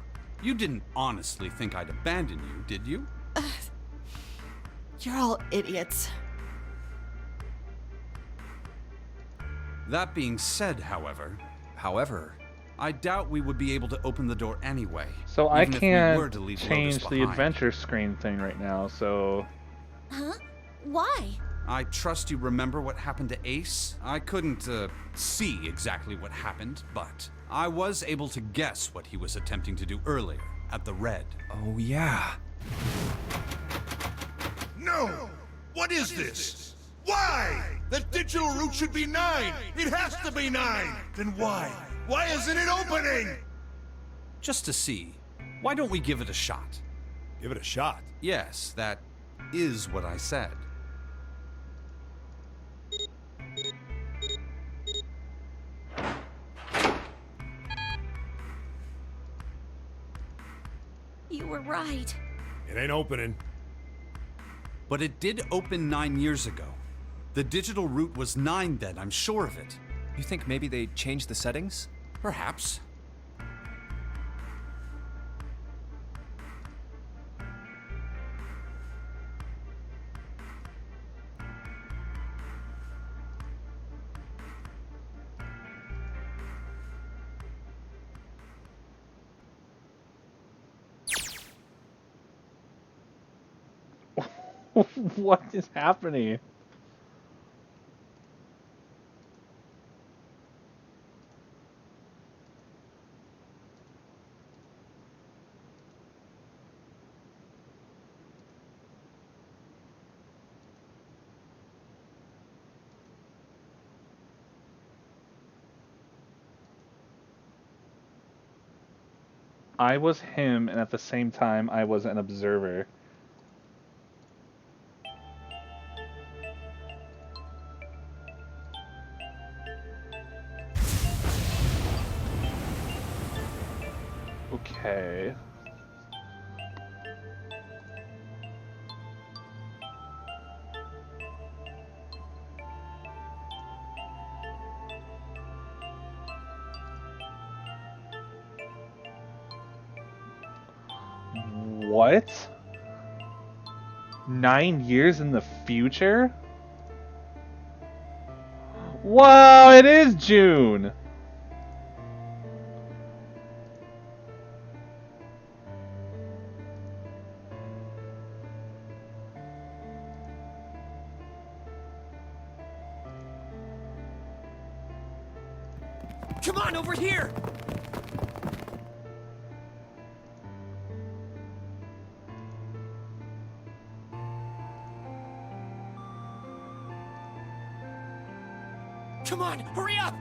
You didn't honestly think I'd abandon you, did you? You're all idiots. That being said, however, I doubt we would be able to open the door anyway. So I even if we were can't to leave Lotus change the behind. adventure screen thing right now, so... Huh? Why? I trust you remember what happened to Ace. I couldn't see exactly what happened, but I was able to guess what he was attempting to do earlier at the Red. Oh, yeah. No! What is this? Why? The digital route should be 9! It has to be 9! Then why? Why isn't it opening? Just to see. Why don't we give it a shot? Give it a shot. Yes, that is what I said. You were right. It ain't opening. But it did open 9 years ago. The digital route was 9 then, I'm sure of it. You think maybe they changed the settings? Perhaps. What is happening? I was him, and at the same time, I was an observer. Okay. What? 9 years in the future? Wow, it is June! Come on, over here! Come on, hurry up!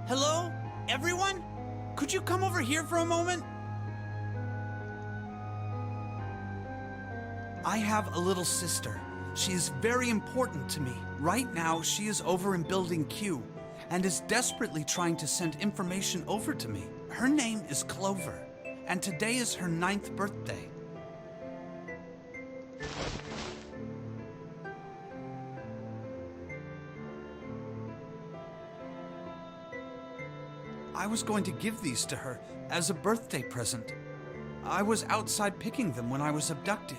Hello? Everyone? Could you come over here for a moment? I have a little sister. She is very important to me. Right now, she is over in Building Q and is desperately trying to send information over to me. Her name is Clover, and today is her 9th birthday. I was going to give these to her as a birthday present. I was outside picking them when I was abducted.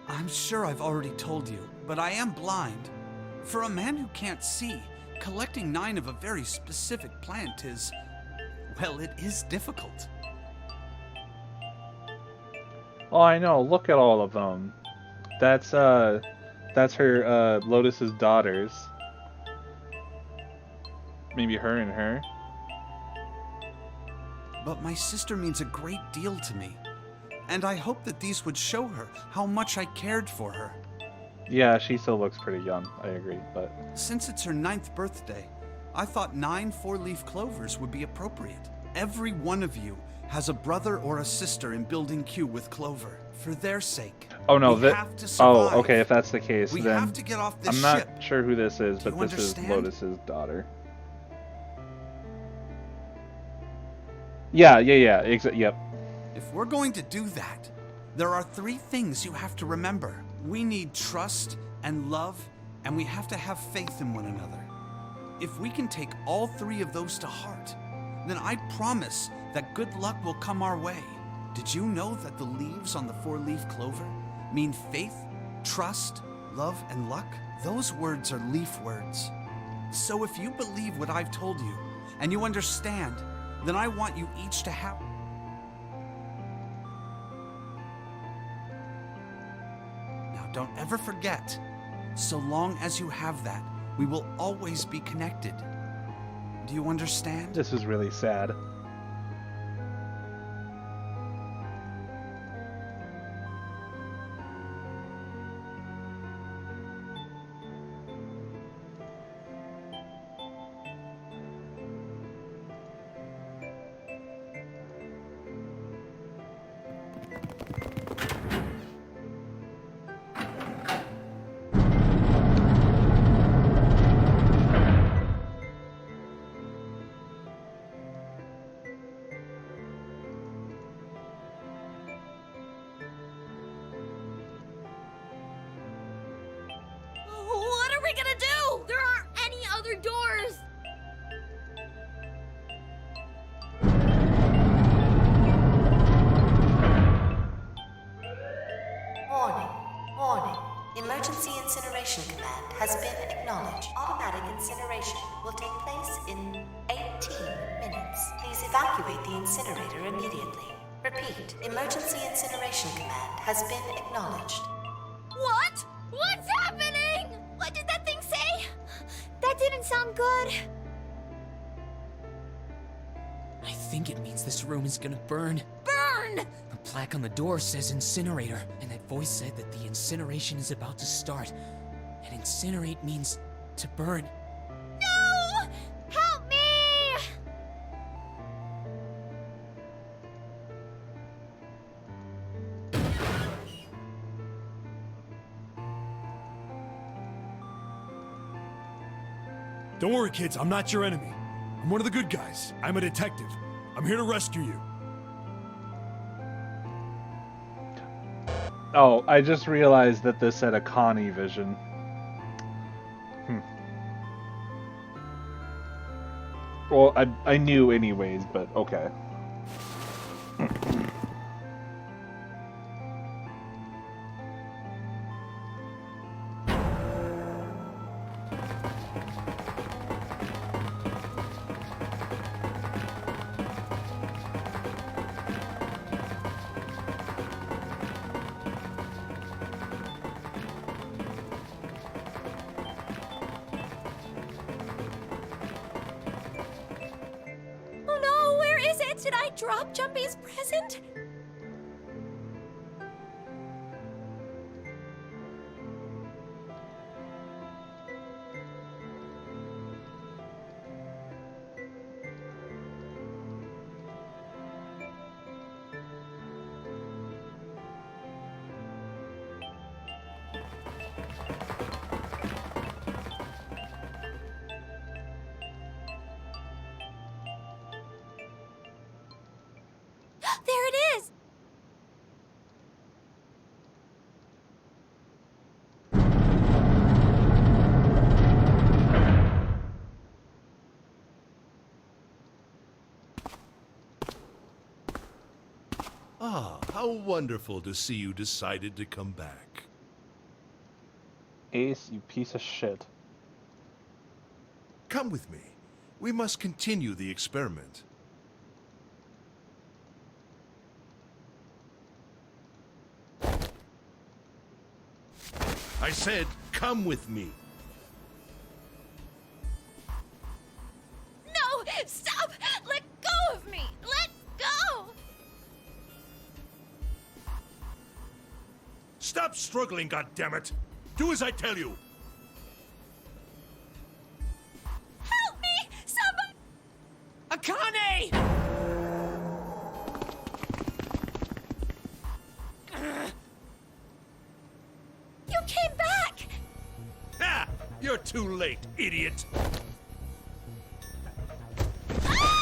I'm sure I've already told you, but I am blind. For a man who can't see, collecting 9 of a very specific plant is, well, it is difficult. Oh, I know. Look at all of them. That's her, Lotus's daughters. Maybe her and her. But my sister means a great deal to me, and I hope that these would show her how much I cared for her. Yeah, she still looks pretty young, I agree, but... Since it's her 9th birthday, I thought 9 4-leaf clovers would be appropriate. Every one of you has a brother or a sister in Building Q with Clover. For their sake, Oh no, we have to survive. Oh, okay, if that's the case, We then... have to get off this I'm not ship. sure who this is, Do but you this is understand? Lotus's daughter. Yeah, yep. If we're going to do that, there are 3 things you have to remember. We need trust and love, and we have to have faith in one another. If we can take all 3 of those to heart, then I promise that good luck will come our way. Did you know that the leaves on the 4-leaf clover mean faith, trust, love, and luck? Those words are leaf words. So if you believe what I've told you, and you understand, then I want you each to have... Now don't ever forget, so long as you have that, we will always be connected. Do you understand? This is really sad. What are we gonna do? There aren't any other doors. Warning. Warning. Emergency Incineration Command has been acknowledged. Automatic incineration will take place in 18 minutes. Please evacuate the incinerator immediately. Repeat. Emergency Incineration Command has been acknowledged. What? What's happening? What did that thing say? That didn't sound good. I think it means this room is gonna burn. Burn! The plaque on the door says incinerator, and that voice said that the incineration is about to start. And incinerate means to burn. No! Help me! Don't worry, kids, I'm not your enemy. I'm one of the good guys. I'm a detective. I'm here to rescue you. Oh, I just realized that this said a Connie vision. Well, I knew anyways, but okay. Did I drop Jumpy's present? There it is! Ah, how wonderful to see you decided to come back. Ace, you piece of shit. Come with me. We must continue the experiment. I said, come with me. No! Stop! Let go of me! Let go! Stop struggling, goddammit! Do as I tell you! Help me! Somebody! Akane! You came back! Ha! You're too late, idiot! Ah!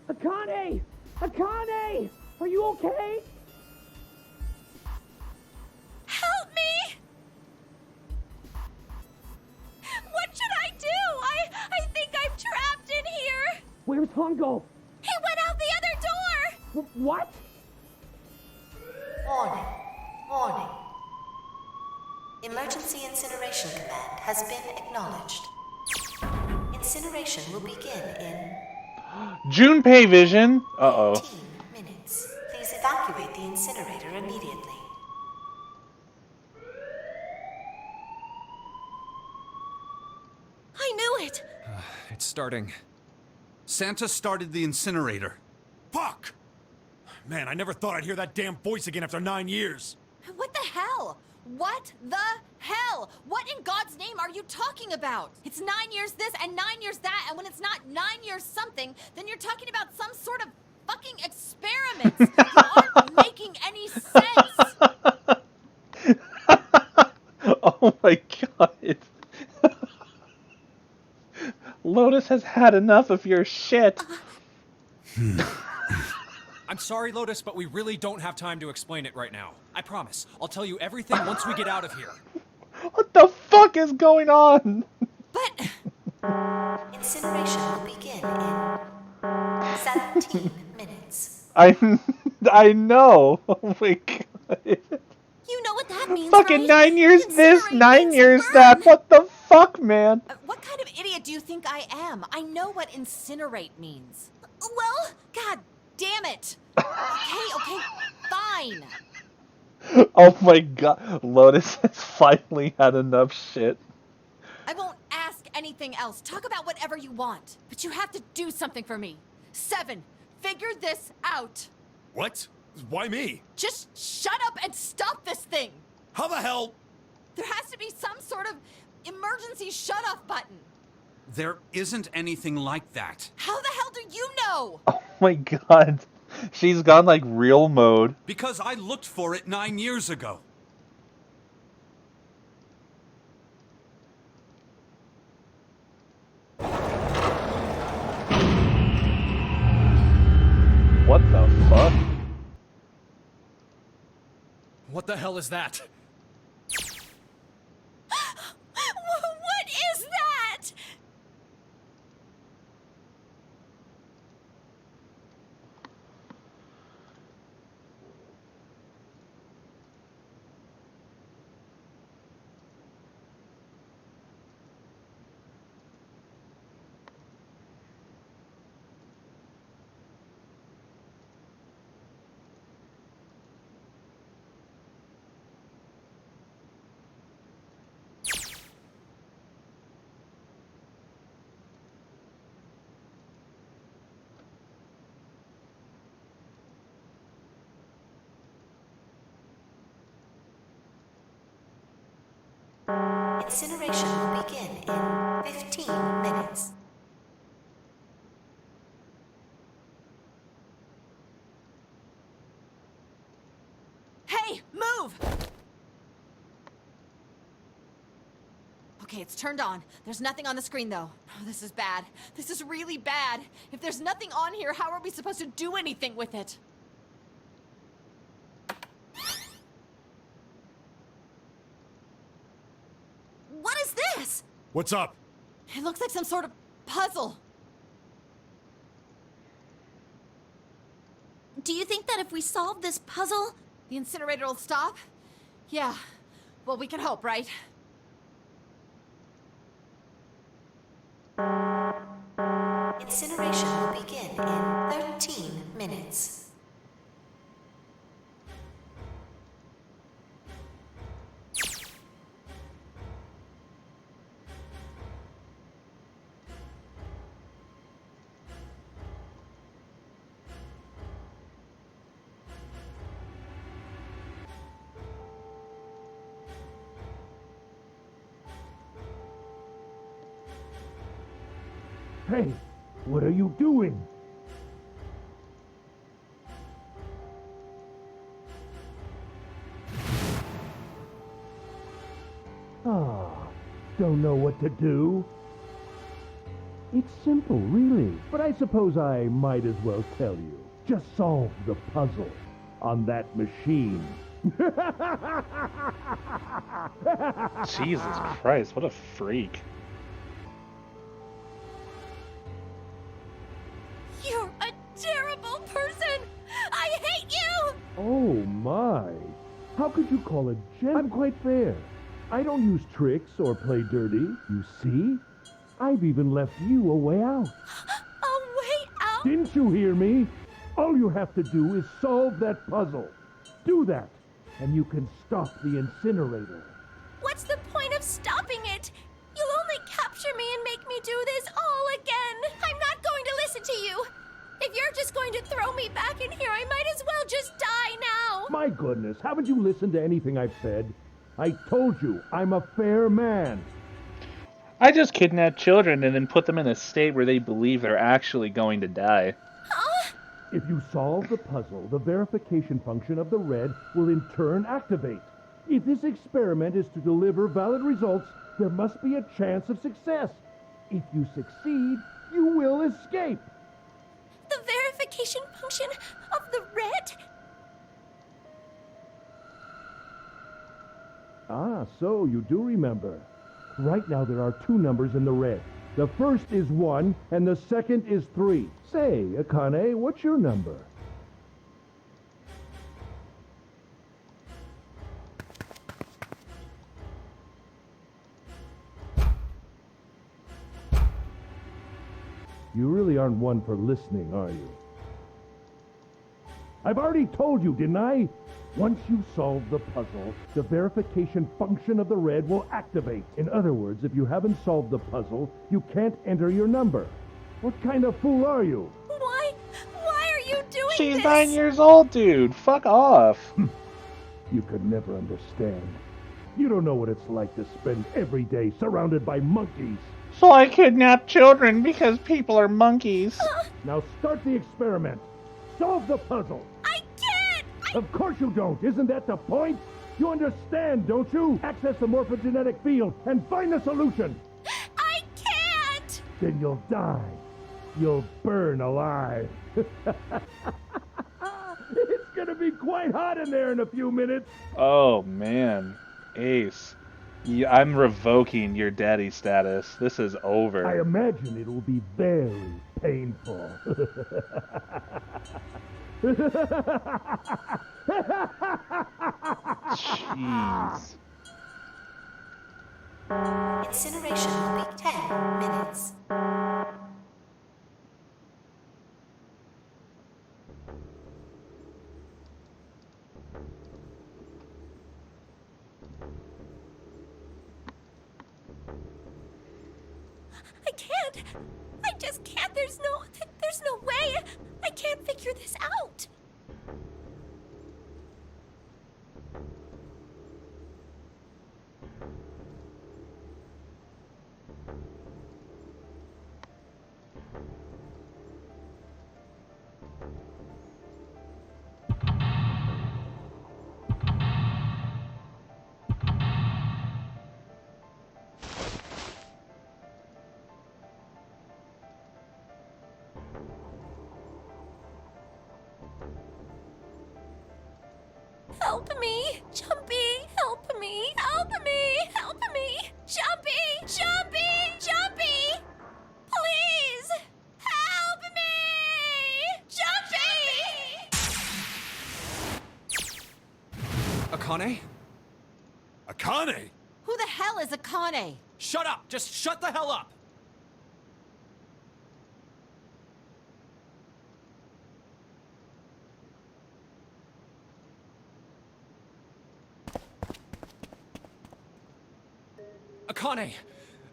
Akane! Akane! Are you okay? Help me! What should I do? I think I'm trapped in here! Where's Hongo? He went out the other door! What? Warning. Warning. Emergency Incineration Command has been acknowledged. Incineration will begin in Junpei Vision? Uh-oh. 15 minutes. Please evacuate the incinerator immediately. I knew it! It's starting. Santa started the incinerator. Fuck! Man, I never thought I'd hear that damn voice again after 9 years. What the hell? What the hell? What in God's name are you talking about? It's 9 years this and 9 years that, and when it's not 9 years something, then you're talking about some sort of fucking experiments. You aren't making any sense. Oh my god. Lotus has had enough of your shit. I'm sorry, Lotus, but we really don't have time to explain it right now. I promise. I'll tell you everything once we get out of here. What the fuck is going on? But Incineration will begin in 17 minutes. I know. Oh my god. You know what that means, Fucking right? 9 years this, Incinerate 9 things years and that. burn. What the fuck, man? what kind of idiot do you think I am? I know what incinerate means. Well, God damn it. Okay, fine. Oh my god. Lotus has finally had enough shit. I won't ask anything else. Talk about whatever you want. But you have to do something for me. 7, figure this out. What? Why me? Just shut up and stop this thing. How the hell? There has to be some sort of emergency shut-off button. There isn't anything like that. How the hell do you know? Oh my god. She's gone like real mode. Because I looked for it 9 years ago. What the fuck? What the hell is that? What is that? Incineration will begin in 15 minutes. Hey, move! Okay, it's turned on. There's nothing on the screen, though. Oh, this is bad. This is really bad. If there's nothing on here, how are we supposed to do anything with it? What is this? What's up? It looks like some sort of puzzle. Do you think that if we solve this puzzle, the incinerator will stop? Yeah. Well, we can hope, right? Incineration will begin in 13 minutes. Hey, what are you doing? Ah, don't know what to do? It's simple, really, but I suppose I might as well tell you. Just solve the puzzle on that machine. Jesus Christ, what a freak. you're a terrible person! I hate you! Oh my! How could you call it I'm quite fair. I don't use tricks or play dirty. You see? I've even left you a way out. A way out? Didn't you hear me? All you have to do is solve that puzzle. Do that, and you can stop the incinerator. What's the point of stopping it? You'll only capture me and make me do this all again. I'm not going to listen to you. If you're just going to throw me back in here, I might as well just die now. My goodness, haven't you listened to anything I've said? I told you, I'm a fair man. I just kidnap children and then put them in a state where they believe they're actually going to die. Huh? If you solve the puzzle, the verification function of the red will in turn activate. If this experiment is to deliver valid results, there must be a chance of success. If you succeed, you will escape. The verification function of the red? Ah, so you do remember. Right now there are two numbers in the red. The first is 1, and the second is 3. Say, Akane, what's your number? You really aren't one for listening, are you? I've already told you, didn't I? Once you solve the puzzle, the verification function of the red will activate. In other words, if you haven't solved the puzzle, you can't enter your number. What kind of fool are you? Why are you doing this? She's 9 years old, dude. Fuck off. You could never understand. You don't know what it's like to spend every day surrounded by monkeys. So I kidnap children because people are monkeys. Now start the experiment. Solve the puzzle! I can't! Of course you don't! Isn't that the point? You understand, don't you? Access the morphogenetic field and find the solution! I can't! Then you'll die. You'll burn alive. It's gonna be quite hot in there in a few minutes. Oh man, Ace. I'm revoking your daddy status. This is over. I imagine it will be very painful. Jeez. Incineration will be 10 minutes. I can't. I just can't. There's no way. I can't figure this out. Help me! Jumpy! Help me! Help me! Help me! Jumpy! Jumpy! Jumpy! Please! Help me! Jumpy! Akane? Akane? Who the hell is Akane? Shut up! Just shut the hell up! Akane!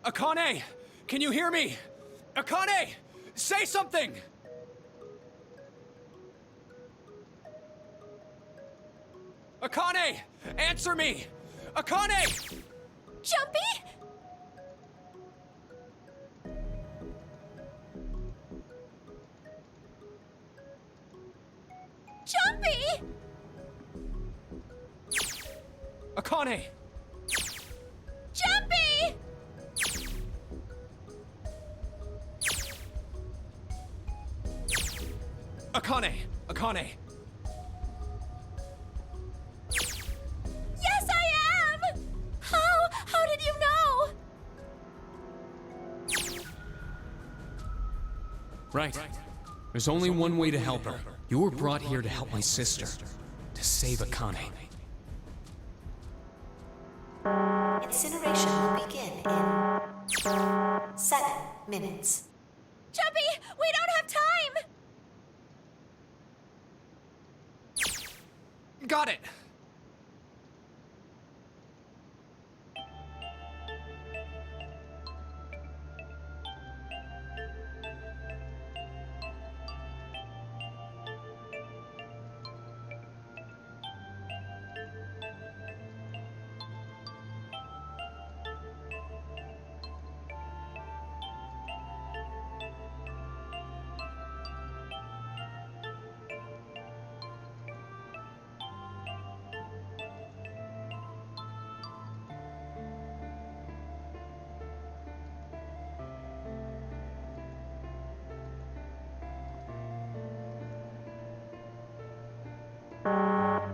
Akane! Can you hear me? Akane! Say something! Akane! Answer me! Akane! Jumpy? Jumpy! Akane! Jumpy! Akane! Akane! Yes, I am! How did you know? Right. There's only one way to help her. You were brought here to help my sister. To save Akane. Incineration will begin in 7 minutes. Jumpy, we don't have time! Got it!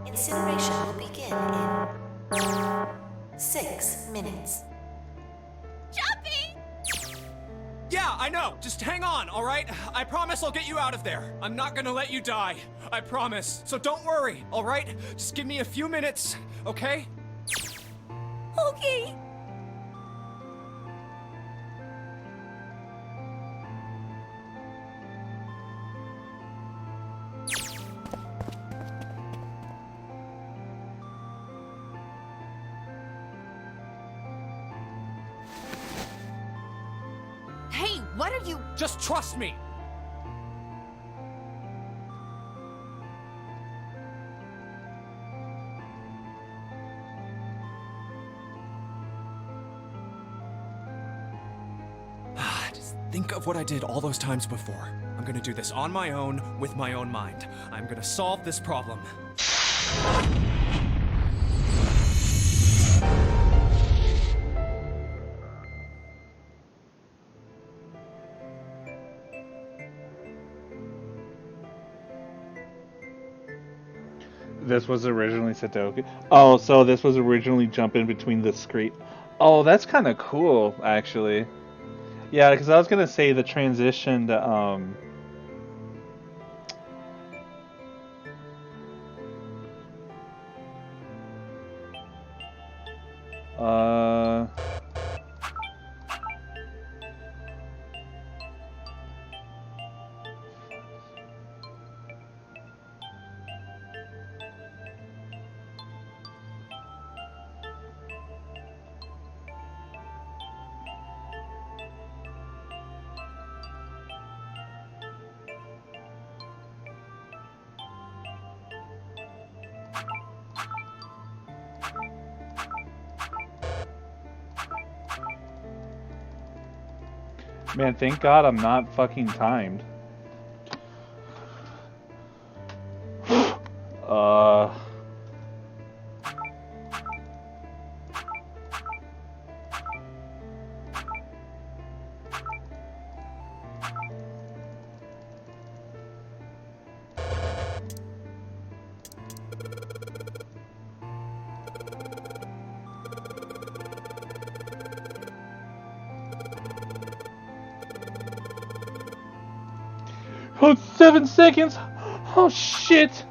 Incineration will begin in 6 minutes. Jumpy! Yeah, I know! Just hang on, alright? I promise I'll get you out of there. I'm not gonna let you die. I promise. So don't worry, alright? Just give me a few minutes, okay? Okay. Hey, what are you... Just trust me! Think of what I did all those times before. I'm gonna do this on my own, with my own mind. I'm gonna solve this problem. This was originally Sudoku. Oh, so this was originally jumping between the screen. Oh, that's kind of cool, actually. Yeah, because I was gonna say the transition to Man, thank God I'm not fucking timed. Oh, 7 seconds! Oh, shit!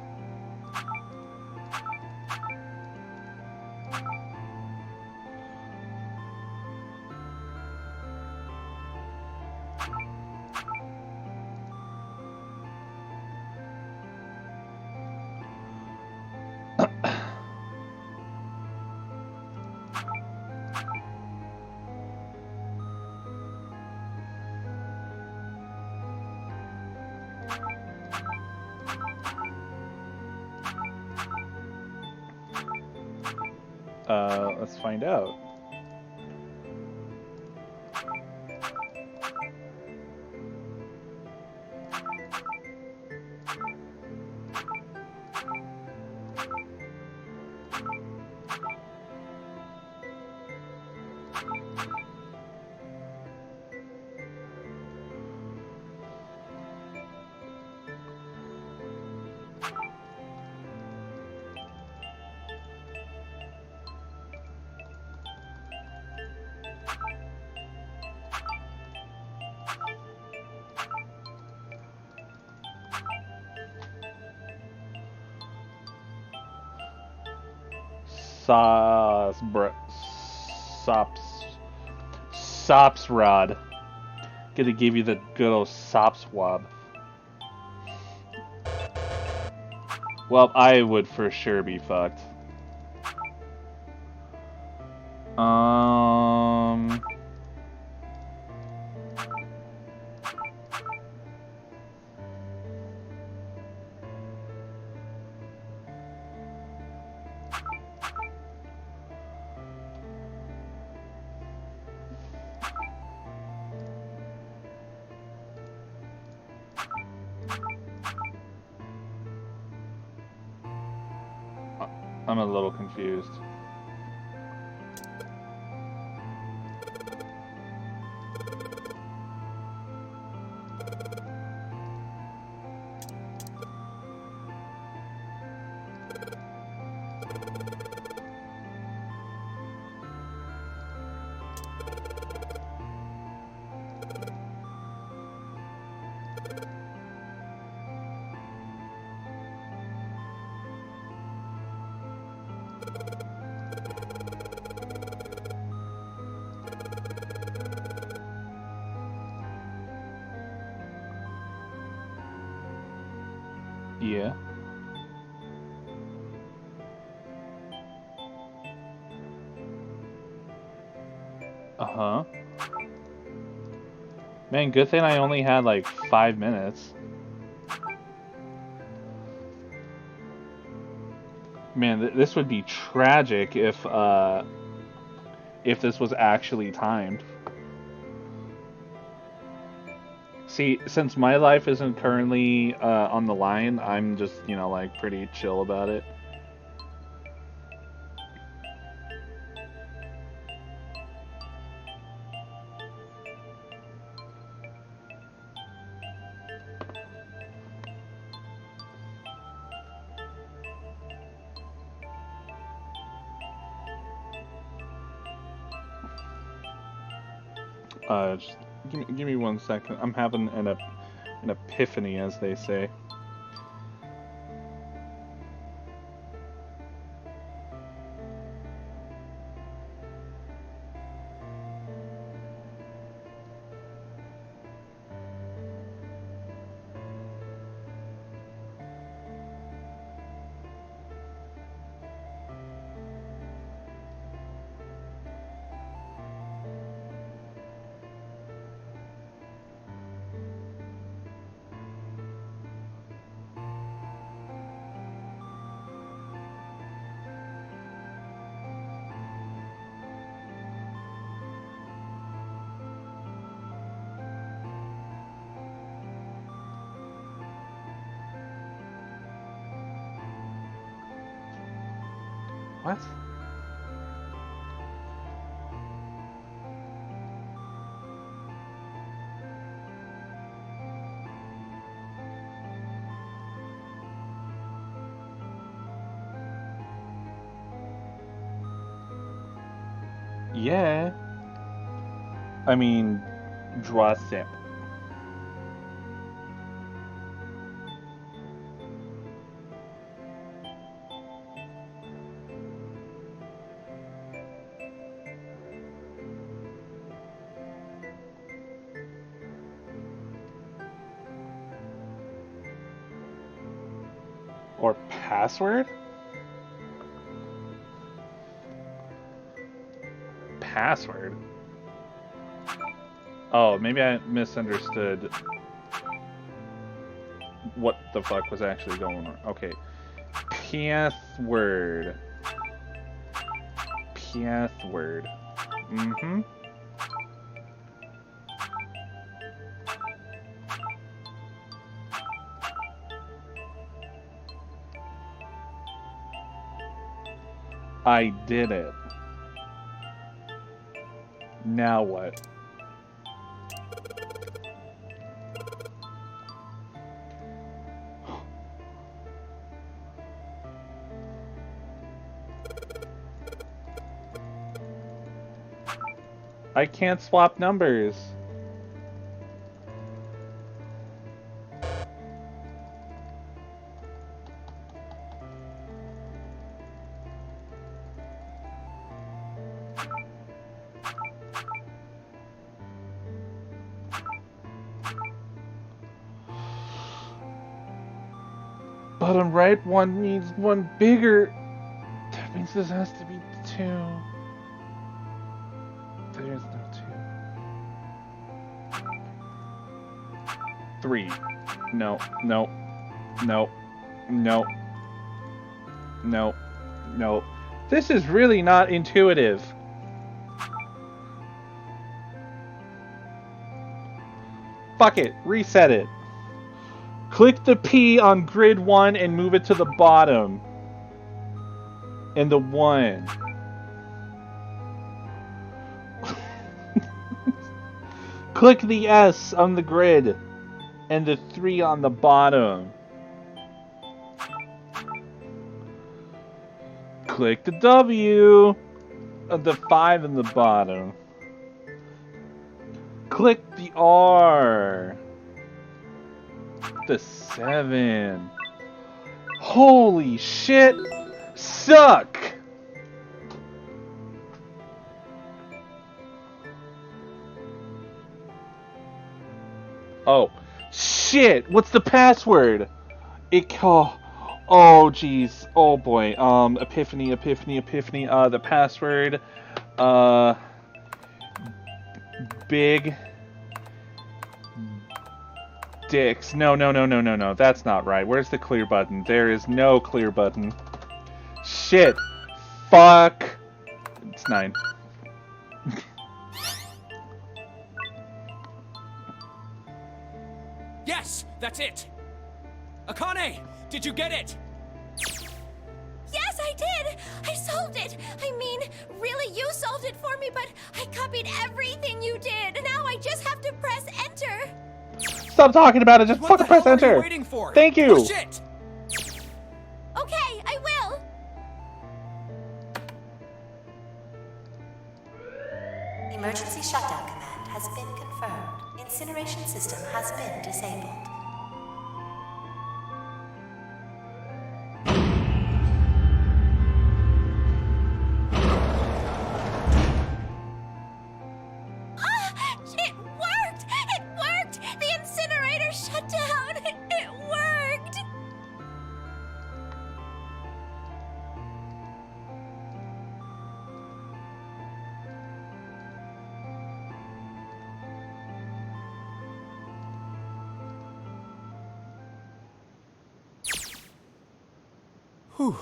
Let's find out. Sops rod. Gonna give you the good old sops swab. Well, I would for sure be fucked. I'm a little confused. Yeah. Uh-huh. Man, good thing I only had like 5 minutes. Man, this would be tragic if this was actually timed. See, since my life isn't currently on the line, I'm just, you know, like pretty chill about it. Just give me 1 second. I'm having an epiphany, as they say. What? Yeah. I mean, draw a sip. Or password? Password? Oh, maybe I misunderstood what the fuck was actually going on. Okay. Password. Password. Mm-hmm. I did it. Now what? I can't swap numbers. Bottom right one needs one bigger. That means this has to be 2. There's no 2. 3. No, no, no, no, no, no. This is really not intuitive. Fuck it, reset it. Click the P on grid 1 and move it to the bottom. And the 1. Click the S on the grid and the 3 on the bottom. Click the W of the 5 in the bottom. Click the R. The 7. Holy shit! Suck! Oh. Shit! What's the password? Oh, jeez. Oh, boy. Epiphany. The password. Big dicks. No. That's not right. Where's the clear button? There is no clear button. Shit. Fuck. It's 9. That's it. Akane, did you get it? Yes, I did! I solved it! I mean, really, you solved it for me, but I copied everything you did. Now I just have to press enter. Stop talking about it. Just What fucking the press hell are you enter. waiting for? Thank you. Push it. Okay, I will. Emergency shutdown command has been confirmed. Incineration system has been disabled. It worked! It worked! The incinerator shut down! It worked! Whew.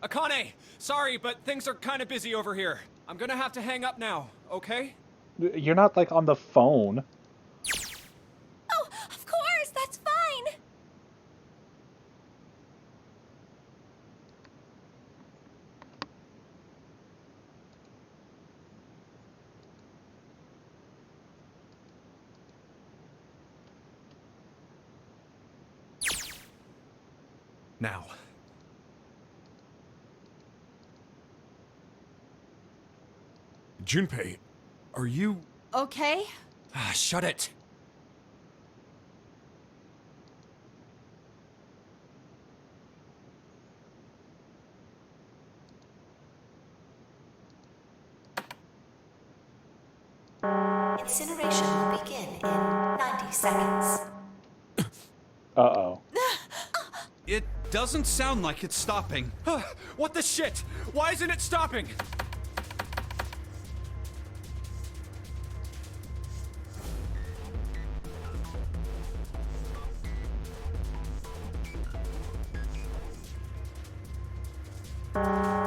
Akane, sorry, but things are kind of busy over here. I'm gonna have to hang up now, okay? You're not like on the phone. Oh, of course, that's fine. Now. Junpei, are you... Okay. Ah, shut it. Incineration will begin in 90 seconds. Uh-oh. It doesn't sound like it's stopping. What the shit? Why isn't it stopping?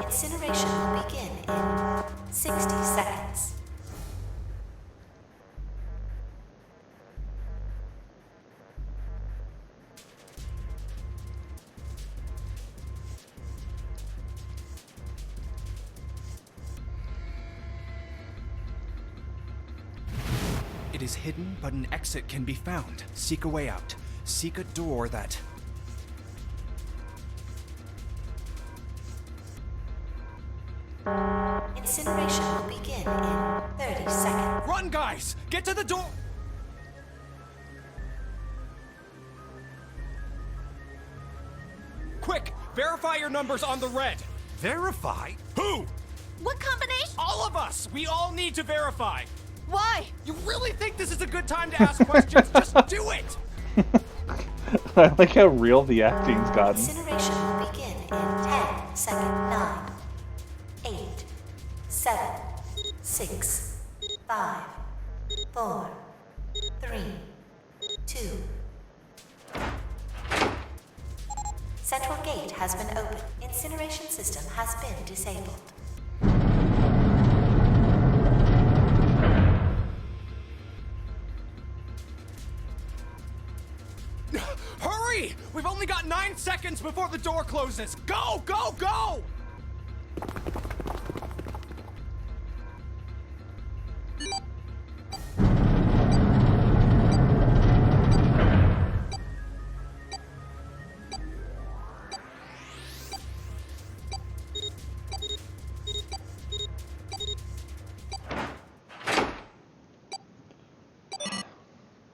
Incineration will begin in 60 seconds. It is hidden, but an exit can be found. Seek a way out. Seek a door that... Incineration will begin in 30 seconds. Run, guys! Get to the door! Quick! Verify your numbers on the red! Verify? Who? What combination? All of us! We all need to verify! Why? You really think this is a good time to ask questions? Just do it! I like how real the acting's gotten. Incineration will begin in 10 seconds. 9, 8, 7, 6, 5, 4, 3, 2. Central gate has been opened. Incineration system has been disabled. Hurry! We've only got 9 seconds before the door closes! Go, go, go!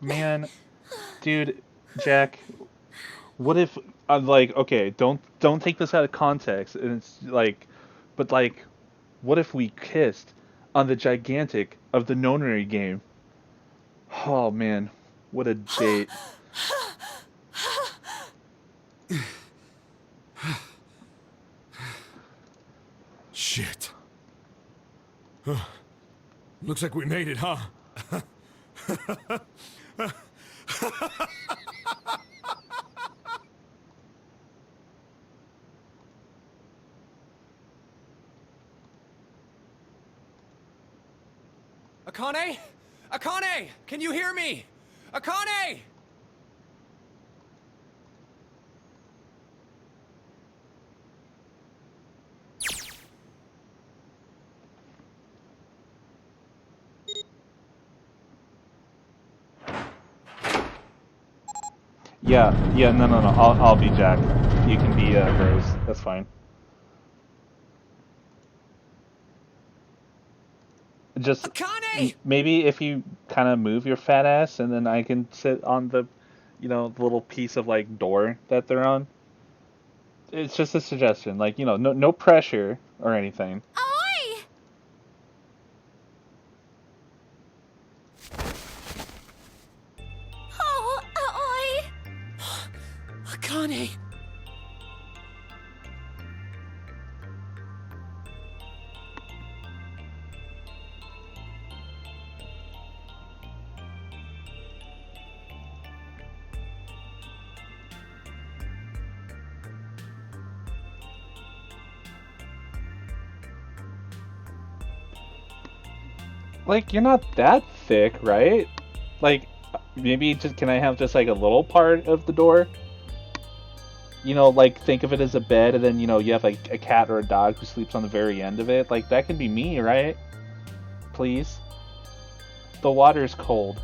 Man, dude, Jack, what if I'm like, okay, don't take this out of context, and it's like, but like, what if we kissed on the gigantic of the Nonary game? Oh man, what a date. Shit. Looks like we made it, huh? Akane? Akane! Can you hear me? Akane! Yeah, no. I'll be Jack. You can be Rose. That's fine. Just maybe if you kind of move your fat ass, and then I can sit on the, the little piece of like door that they're on. It's just a suggestion, like no pressure or anything. Oi! Oh, oi! Akane! Like, you're not that thick, right? Like, maybe can I have just like a little part of the door? Like think of it as a bed, and then you have like a cat or a dog who sleeps on the very end of it. Like that can be me, right? Please. The water's cold.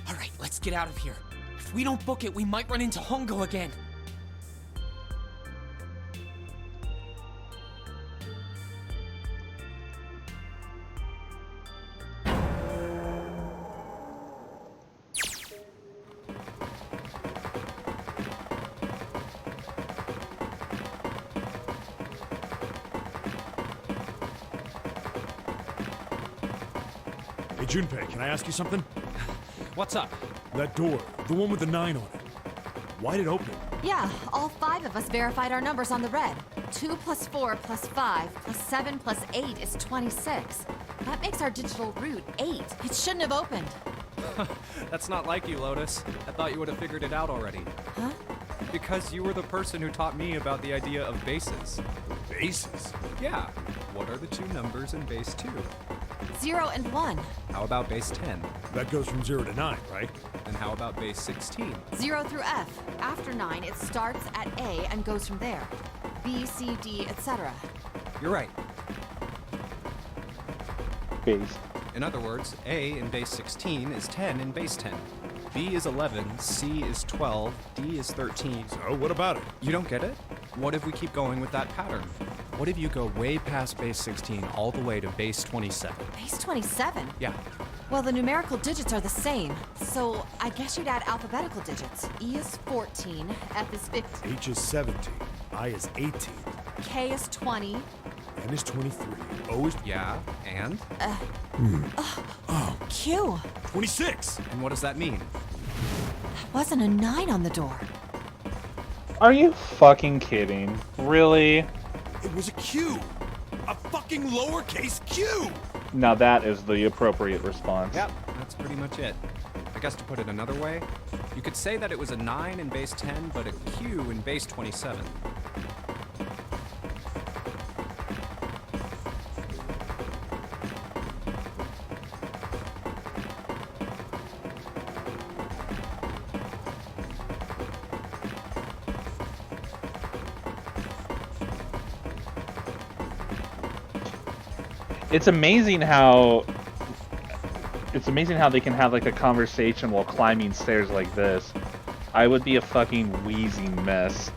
Alright, let's get out of here. If we don't book it, we might run into Hongo again. Hey, Junpei, can I ask you something? What's up? That door, the one with the 9 on it. Why'd it open? Yeah, all 5 of us verified our numbers on the red. 2 plus 4 plus 5 plus 7 plus 8 is 26. That makes our digital route 8. It shouldn't have opened. That's not like you, Lotus. I thought you would have figured it out already. Huh? Because you were the person who taught me about the idea of bases. Bases? Yeah. What are the 2 numbers in base 2? 0 and 1. How about base 10? That goes from 0 to 9, right? And how about base 16? 0 through F. After 9, it starts at A and goes from there. B, C, D, etc. You're right. Base. In other words, A in base 16 is 10 in base 10. B is 11, C is 12, D is 13. So, what about it? You don't get it? What if we keep going with that pattern? What if you go way past base 16 all the way to base 27? Base 27? Yeah. Well, the numerical digits are the same, so I guess you'd add alphabetical digits. E is 14, F is 15. H is 17, I is 18, K is 20. N is 23, O is... Yeah, and? Q. 26! And what does that mean? Wasn't a 9 on the door. Are you fucking kidding? Really? It was a Q! A fucking lowercase q! Now that is the appropriate response. Yep, that's pretty much it. I guess to put it another way, you could say that it was a 9 in base 10, but a Q in base 27. It's amazing how they can have like a conversation while climbing stairs like this. I would be a fucking wheezing mess.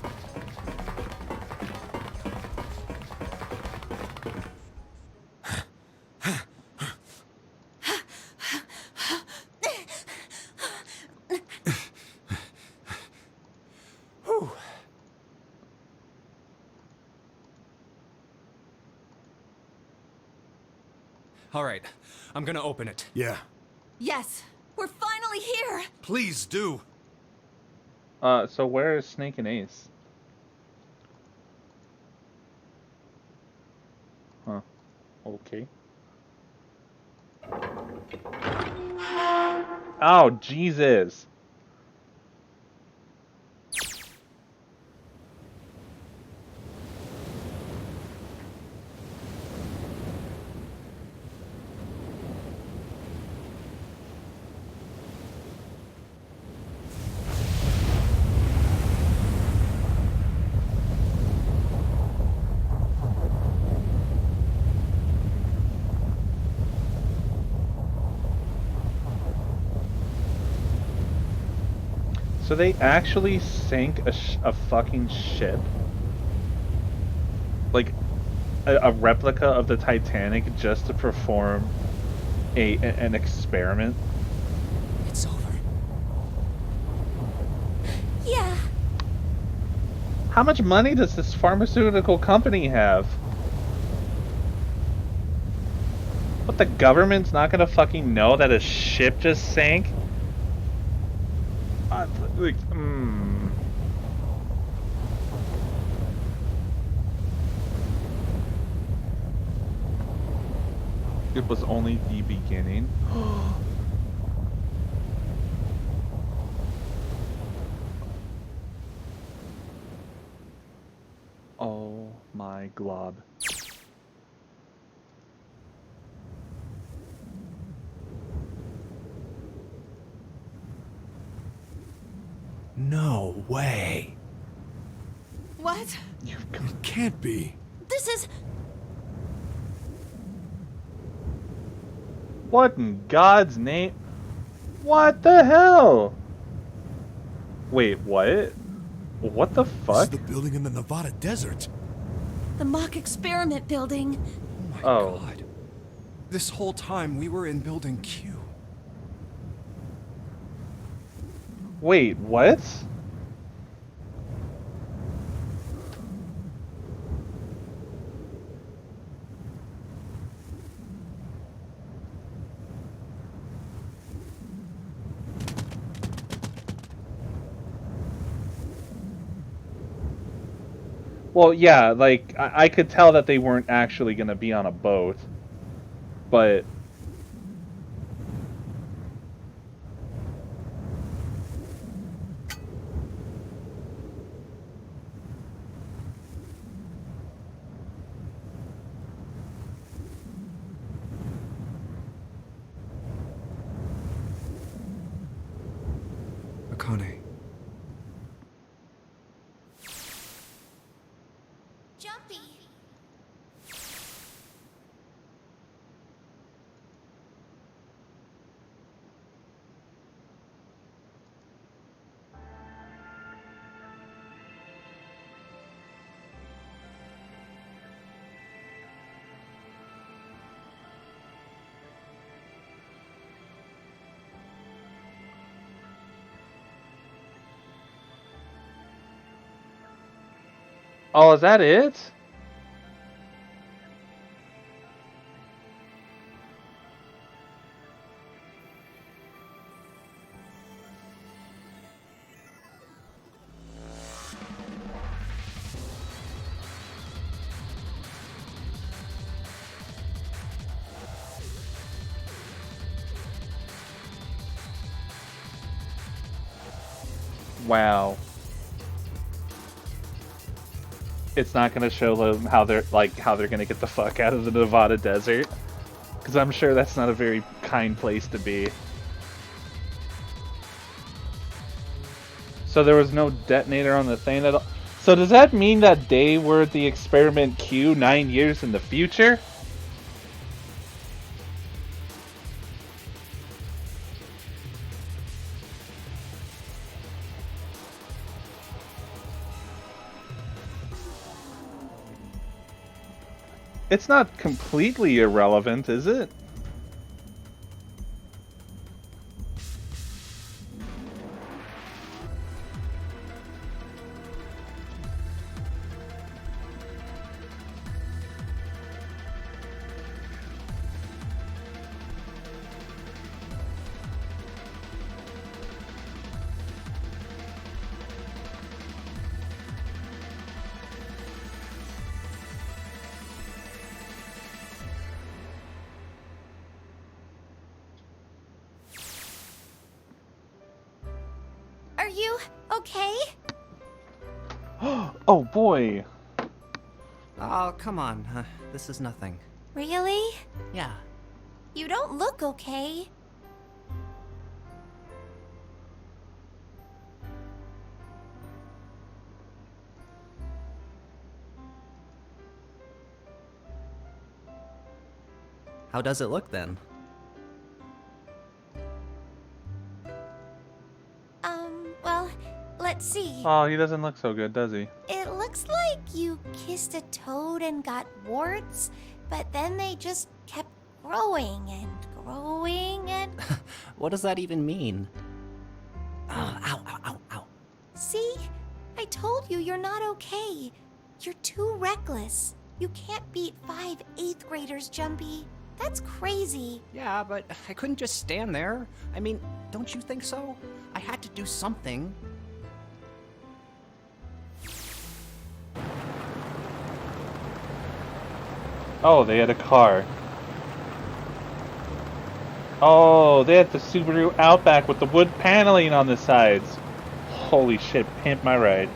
All right, I'm gonna open it. Yeah. Yes, we're finally here. Please do. So where is Snake and Ace? Huh. Okay. Oh, Jesus. So they actually sank a fucking ship? Like, a replica of the Titanic just to perform an experiment? It's over. Yeah. How much money does this pharmaceutical company have? What, the government's not gonna fucking know that a ship just sank? Like, It was only the beginning. Oh my glob. No way. What? It can't be. This is... What in God's name? What the hell? Wait, what? What the This fuck? is the building in the Nevada desert. the mock experiment building. Oh my Oh. god. This whole time we were in Building Q. Wait, what? Well, yeah, like, I could tell that they weren't actually gonna be on a boat, but... Akane. Jumpy. Oh, is that it? Wow. It's not gonna show them how they're gonna get the fuck out of the Nevada desert, because I'm sure that's not a very kind place to be. So there was no detonator on the thing at all. So does that mean that they were the experiment Q 9 years in the future? It's not completely irrelevant, is it? you okay? Oh boy. Oh, come on. This is nothing. Really? Yeah. You don't look okay. How does it look then? Well, let's see. Oh, he doesn't look so good, does he? It looks like you kissed a toad and got warts, but then they just kept growing and growing and... What does that even mean? Ow, ow, ow, ow. See? I told you you're not okay. You're too reckless. You can't beat 5 8th graders, Jumpy. That's crazy. Yeah, but I couldn't just stand there. I mean, don't you think so? I had to do something. Oh, they had a car. Oh, they had the Subaru Outback with the wood paneling on the sides. Holy shit, pimp my ride.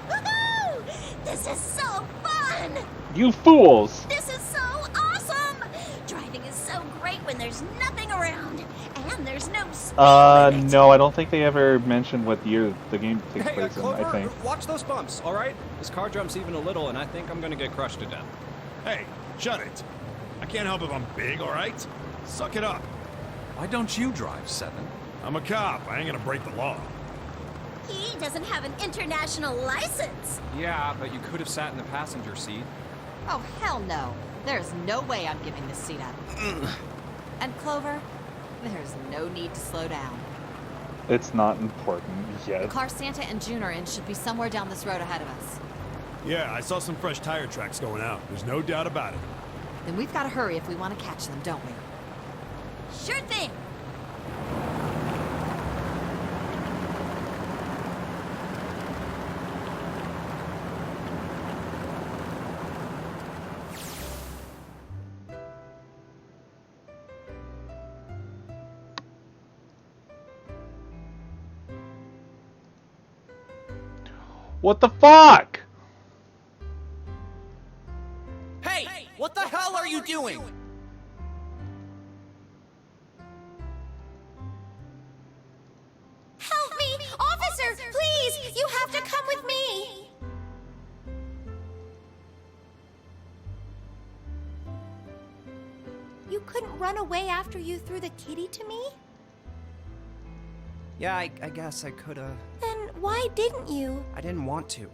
Woohoo! This is so fun! You fools! This is so awesome! Driving is so great when there's nothing around, and there's no speed limit. No, I don't think they ever mentioned what year the game takes Hey, place in, Clover, I think. watch those bumps, all right? This car jumps even a little, and I think I'm gonna get crushed to death. Hey, shut it. I can't help if I'm big, all right? Suck it up. Why don't you drive, Seven? I'm a cop. I ain't gonna break the law. He doesn't have an international license. Yeah, but you could have sat in the passenger seat. Oh, hell no. There's no way I'm giving this seat up. And Clover, there's no need to slow down. It's not important The yet. car Santa and June are in should be somewhere down this road ahead of us. Yeah, I saw some fresh tire tracks going out. There's no doubt about it. Then we've got to hurry if we want to catch them, don't we? Sure thing. What the fuck? Hey! What the hell are you doing? Help me! Officer, please! You have to come with me! You couldn't run away after you threw the kitty to me? Yeah, I guess I could've. Then why didn't you? I didn't want to.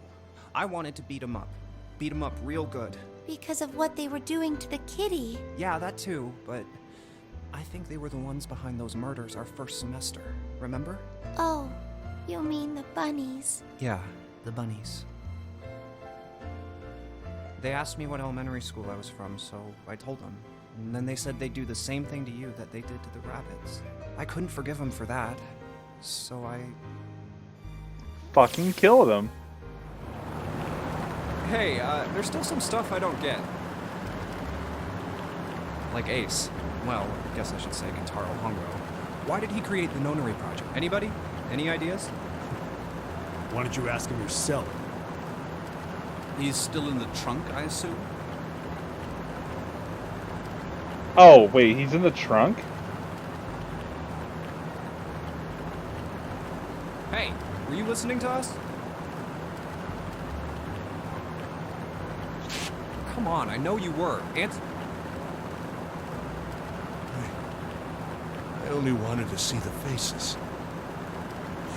I wanted to beat him up. Beat him up real good. Because of what they were doing to the kitty. Yeah, that too, but I think they were the ones behind those murders our first semester. Remember? Oh, you mean the bunnies. Yeah, the bunnies. They asked me what elementary school I was from, so I told them. And then they said they'd do the same thing to you that they did to the rabbits. I couldn't forgive them for that, so I... Fucking kill them. Hey, there's still some stuff I don't get. Like Ace. Well, I guess I should say Kentaro Hongo. Why did he create the Nonary Project? Anybody? Any ideas? Why don't you ask him yourself? He's still in the trunk, I assume? Oh, wait, he's in the trunk? Hey, were you listening to us? Come on, I know you were. Answer. I only wanted to see the faces.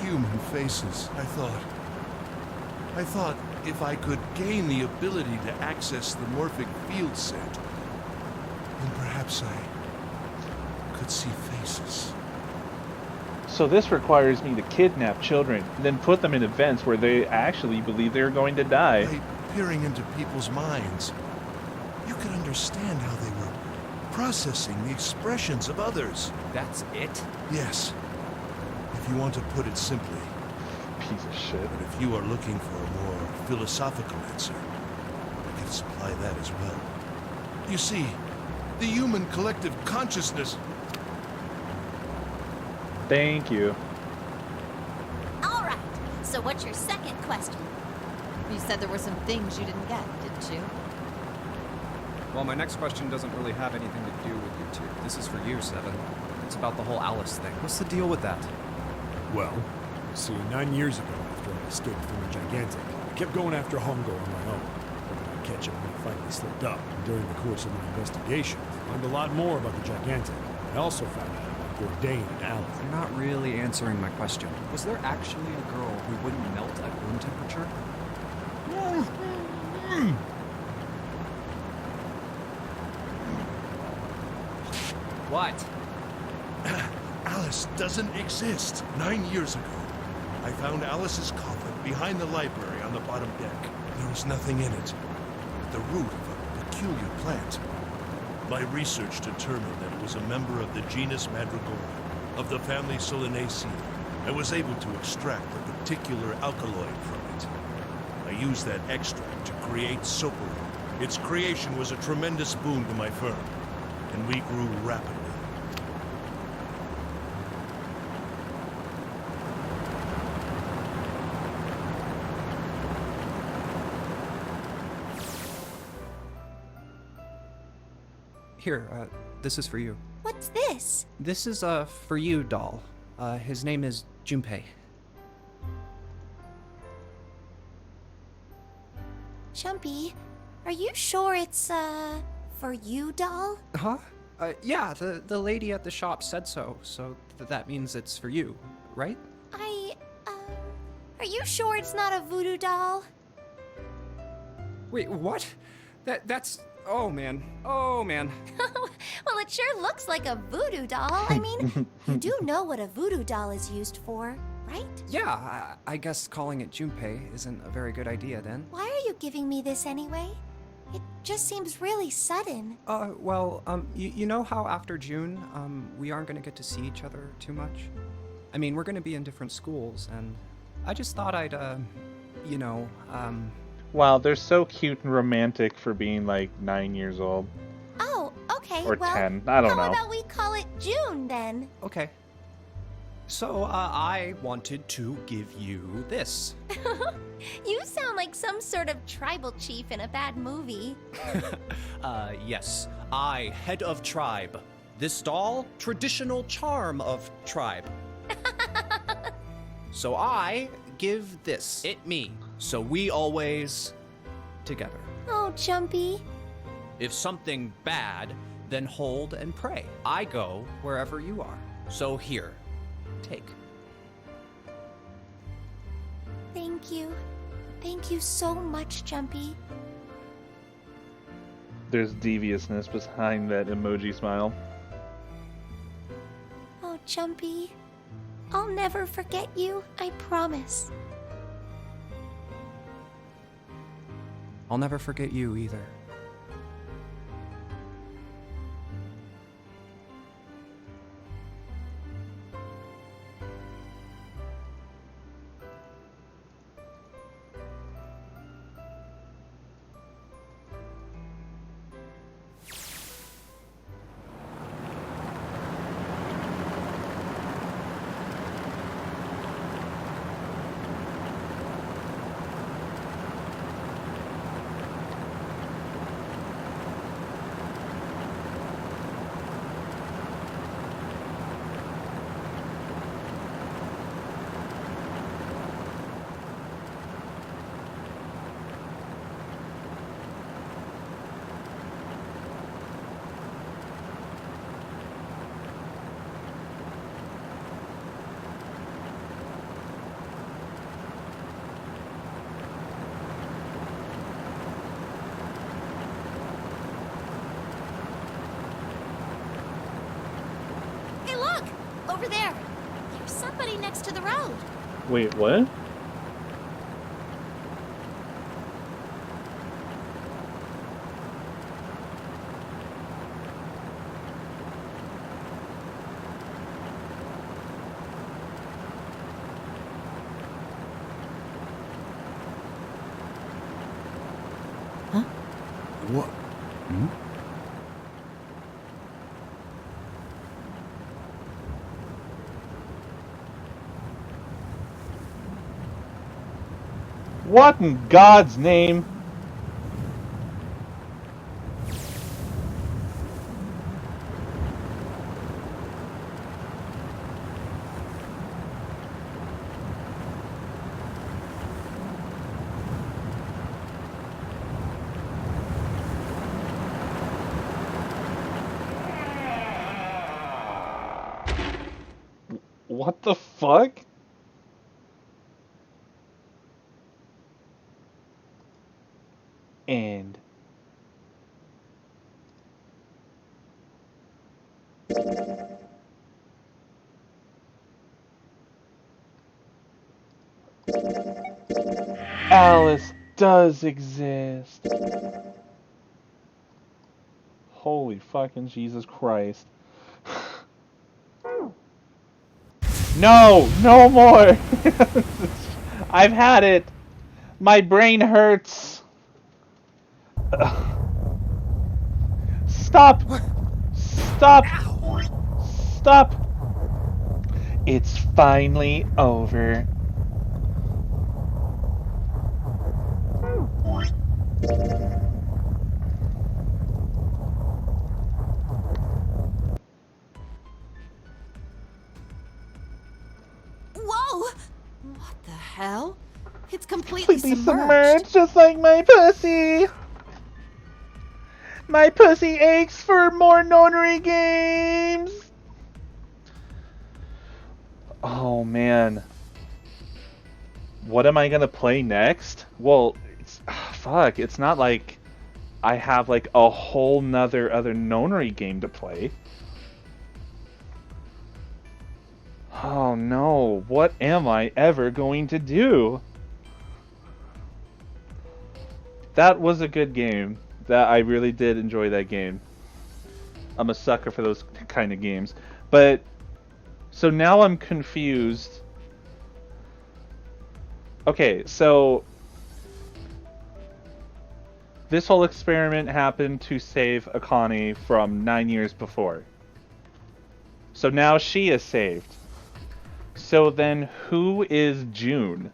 Human faces, I thought if I could gain the ability to access the morphic field set, then perhaps I could see faces. So this requires me to kidnap children, and then put them in events where they actually believe they're going to die. By peering into people's minds, you could understand how they were processing the expressions of others. That's it? Yes. If you want to put it simply. Piece of shit. But if you are looking for a more philosophical answer, I can supply that as well. You see, the human collective consciousness... Thank you. All right. So what's your second question? You said there were some things you didn't get, didn't you? Well, my next question doesn't really have anything to do with you two. This is for you, Seven. It's about the whole Alice thing. What's the deal with that? Well, see, 9 years ago, after I escaped from the Gigantic, I kept going after Hongo on my own, hoping I'd catch him when he finally slipped up. And during the course of my investigation, I learned a lot more about the Gigantic. I also found out about Bourdain and Alice. You're not really answering my question. Was there actually a girl who wouldn't melt at room temperature? What? Alice doesn't exist. 9 years ago, I found Alice's coffin behind the library on the bottom deck. There was nothing in it but the root of a peculiar plant. My research determined that it was a member of the genus Madrigora, of the family Solanaceae. I was able to extract a particular alkaloid from it. I used that extract to create Soperin. Its creation was a tremendous boon to my firm, and we grew rapidly. Here, this is for you. What's this? This is, for you, doll. His name is Junpei. Chumpy, are you sure it's, for you, doll? Huh? Yeah, the lady at the shop said so, so that means it's for you, right? Are you sure it's not a voodoo doll? Wait, what? That's... Oh, man. Oh, man. Well, it sure looks like a voodoo doll. I mean, you do know what a voodoo doll is used for, right? Yeah, I guess calling it Junpei isn't a very good idea then. Why are you giving me this anyway? It just seems really sudden. Well, you know how after June, we aren't gonna get to see each other too much? I mean, we're gonna be in different schools, and I just thought I'd, Wow, they're so cute and romantic for being like 9 years old. Oh, okay. Or well, 10. I don't know. How about we call it June then? Okay. So, I wanted to give you this. You sound like some sort of tribal chief in a bad movie. Yes. I, head of tribe. This doll, traditional charm of tribe. So I give this. It me. So we always together. Oh, Chumpy. If something bad, then hold and pray. I go wherever you are. So here, take. Thank you. Thank you so much, Chumpy. There's deviousness behind that emoji smile. Oh, Chumpy. I'll never forget you, I promise. I'll never forget you either. Over there. There's somebody next to the road. Wait, what? Huh? What? Hmm? What in God's name? What the fuck? And Alice does exist. Holy fucking Jesus Christ. No! No more! I've had it! My brain hurts! Stop! Stop! Stop! It's finally over. Whoa! What the hell? It's completely submerged, just like my pussy! My pussy aches for more nonary games! Oh man. What am I gonna play next? Well, fuck, it's not like I have like a whole nother other nonary game to play. Oh no, what am I ever going to do? That was a good game. I really did enjoy that game. I'm a sucker for those kind of games. But, so now I'm confused. Okay, so this whole experiment happened to save Akane from 9 years before. So now she is saved. So then who is June?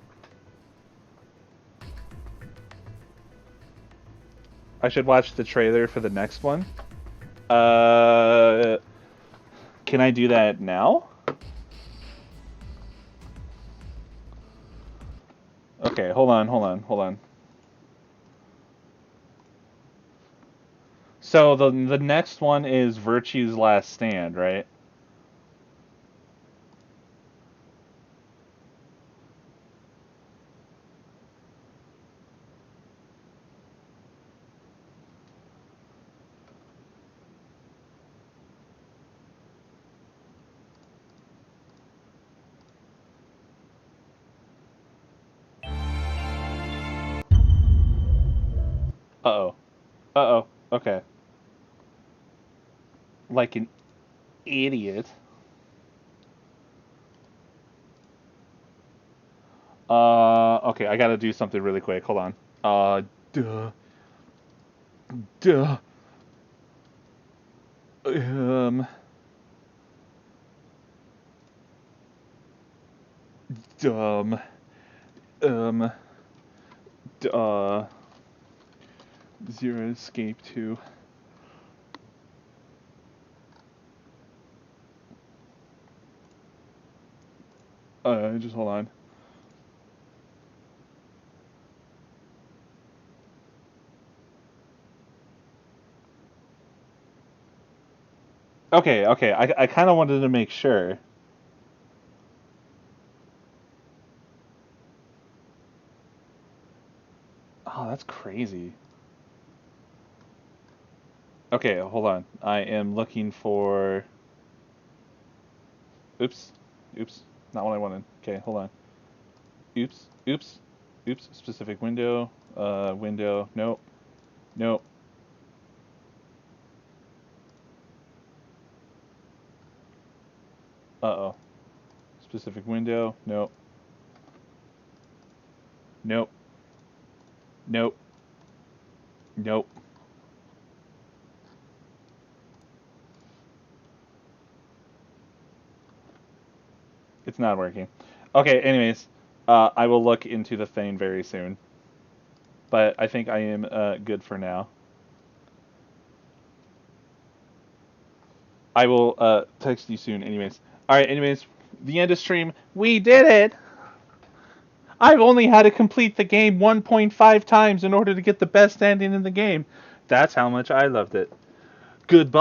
I should watch the trailer for the next one. Can I do that now? Okay, hold on. So the next one is Virtue's Last Stand, right? Uh-oh. Uh-oh. Okay. Like an idiot. Okay, I gotta do something really quick. Hold on. Duh. Duh. Dumb. Zero Escape 2. Just hold on. Okay, I kind of wanted to make sure. Oh, that's crazy. Okay, hold on. I am looking for... Oops. Not what I wanted. Okay, hold on. Oops. Specific window. Window. Nope. Uh-oh. Specific window. Nope. Nope. It's not working. Okay, anyways, I will look into the thing very soon. But I think I am good for now. I will text you soon anyways. Alright, anyways, the end of stream. We did it! I've only had to complete the game 1.5 times in order to get the best ending in the game. That's how much I loved it. Goodbye.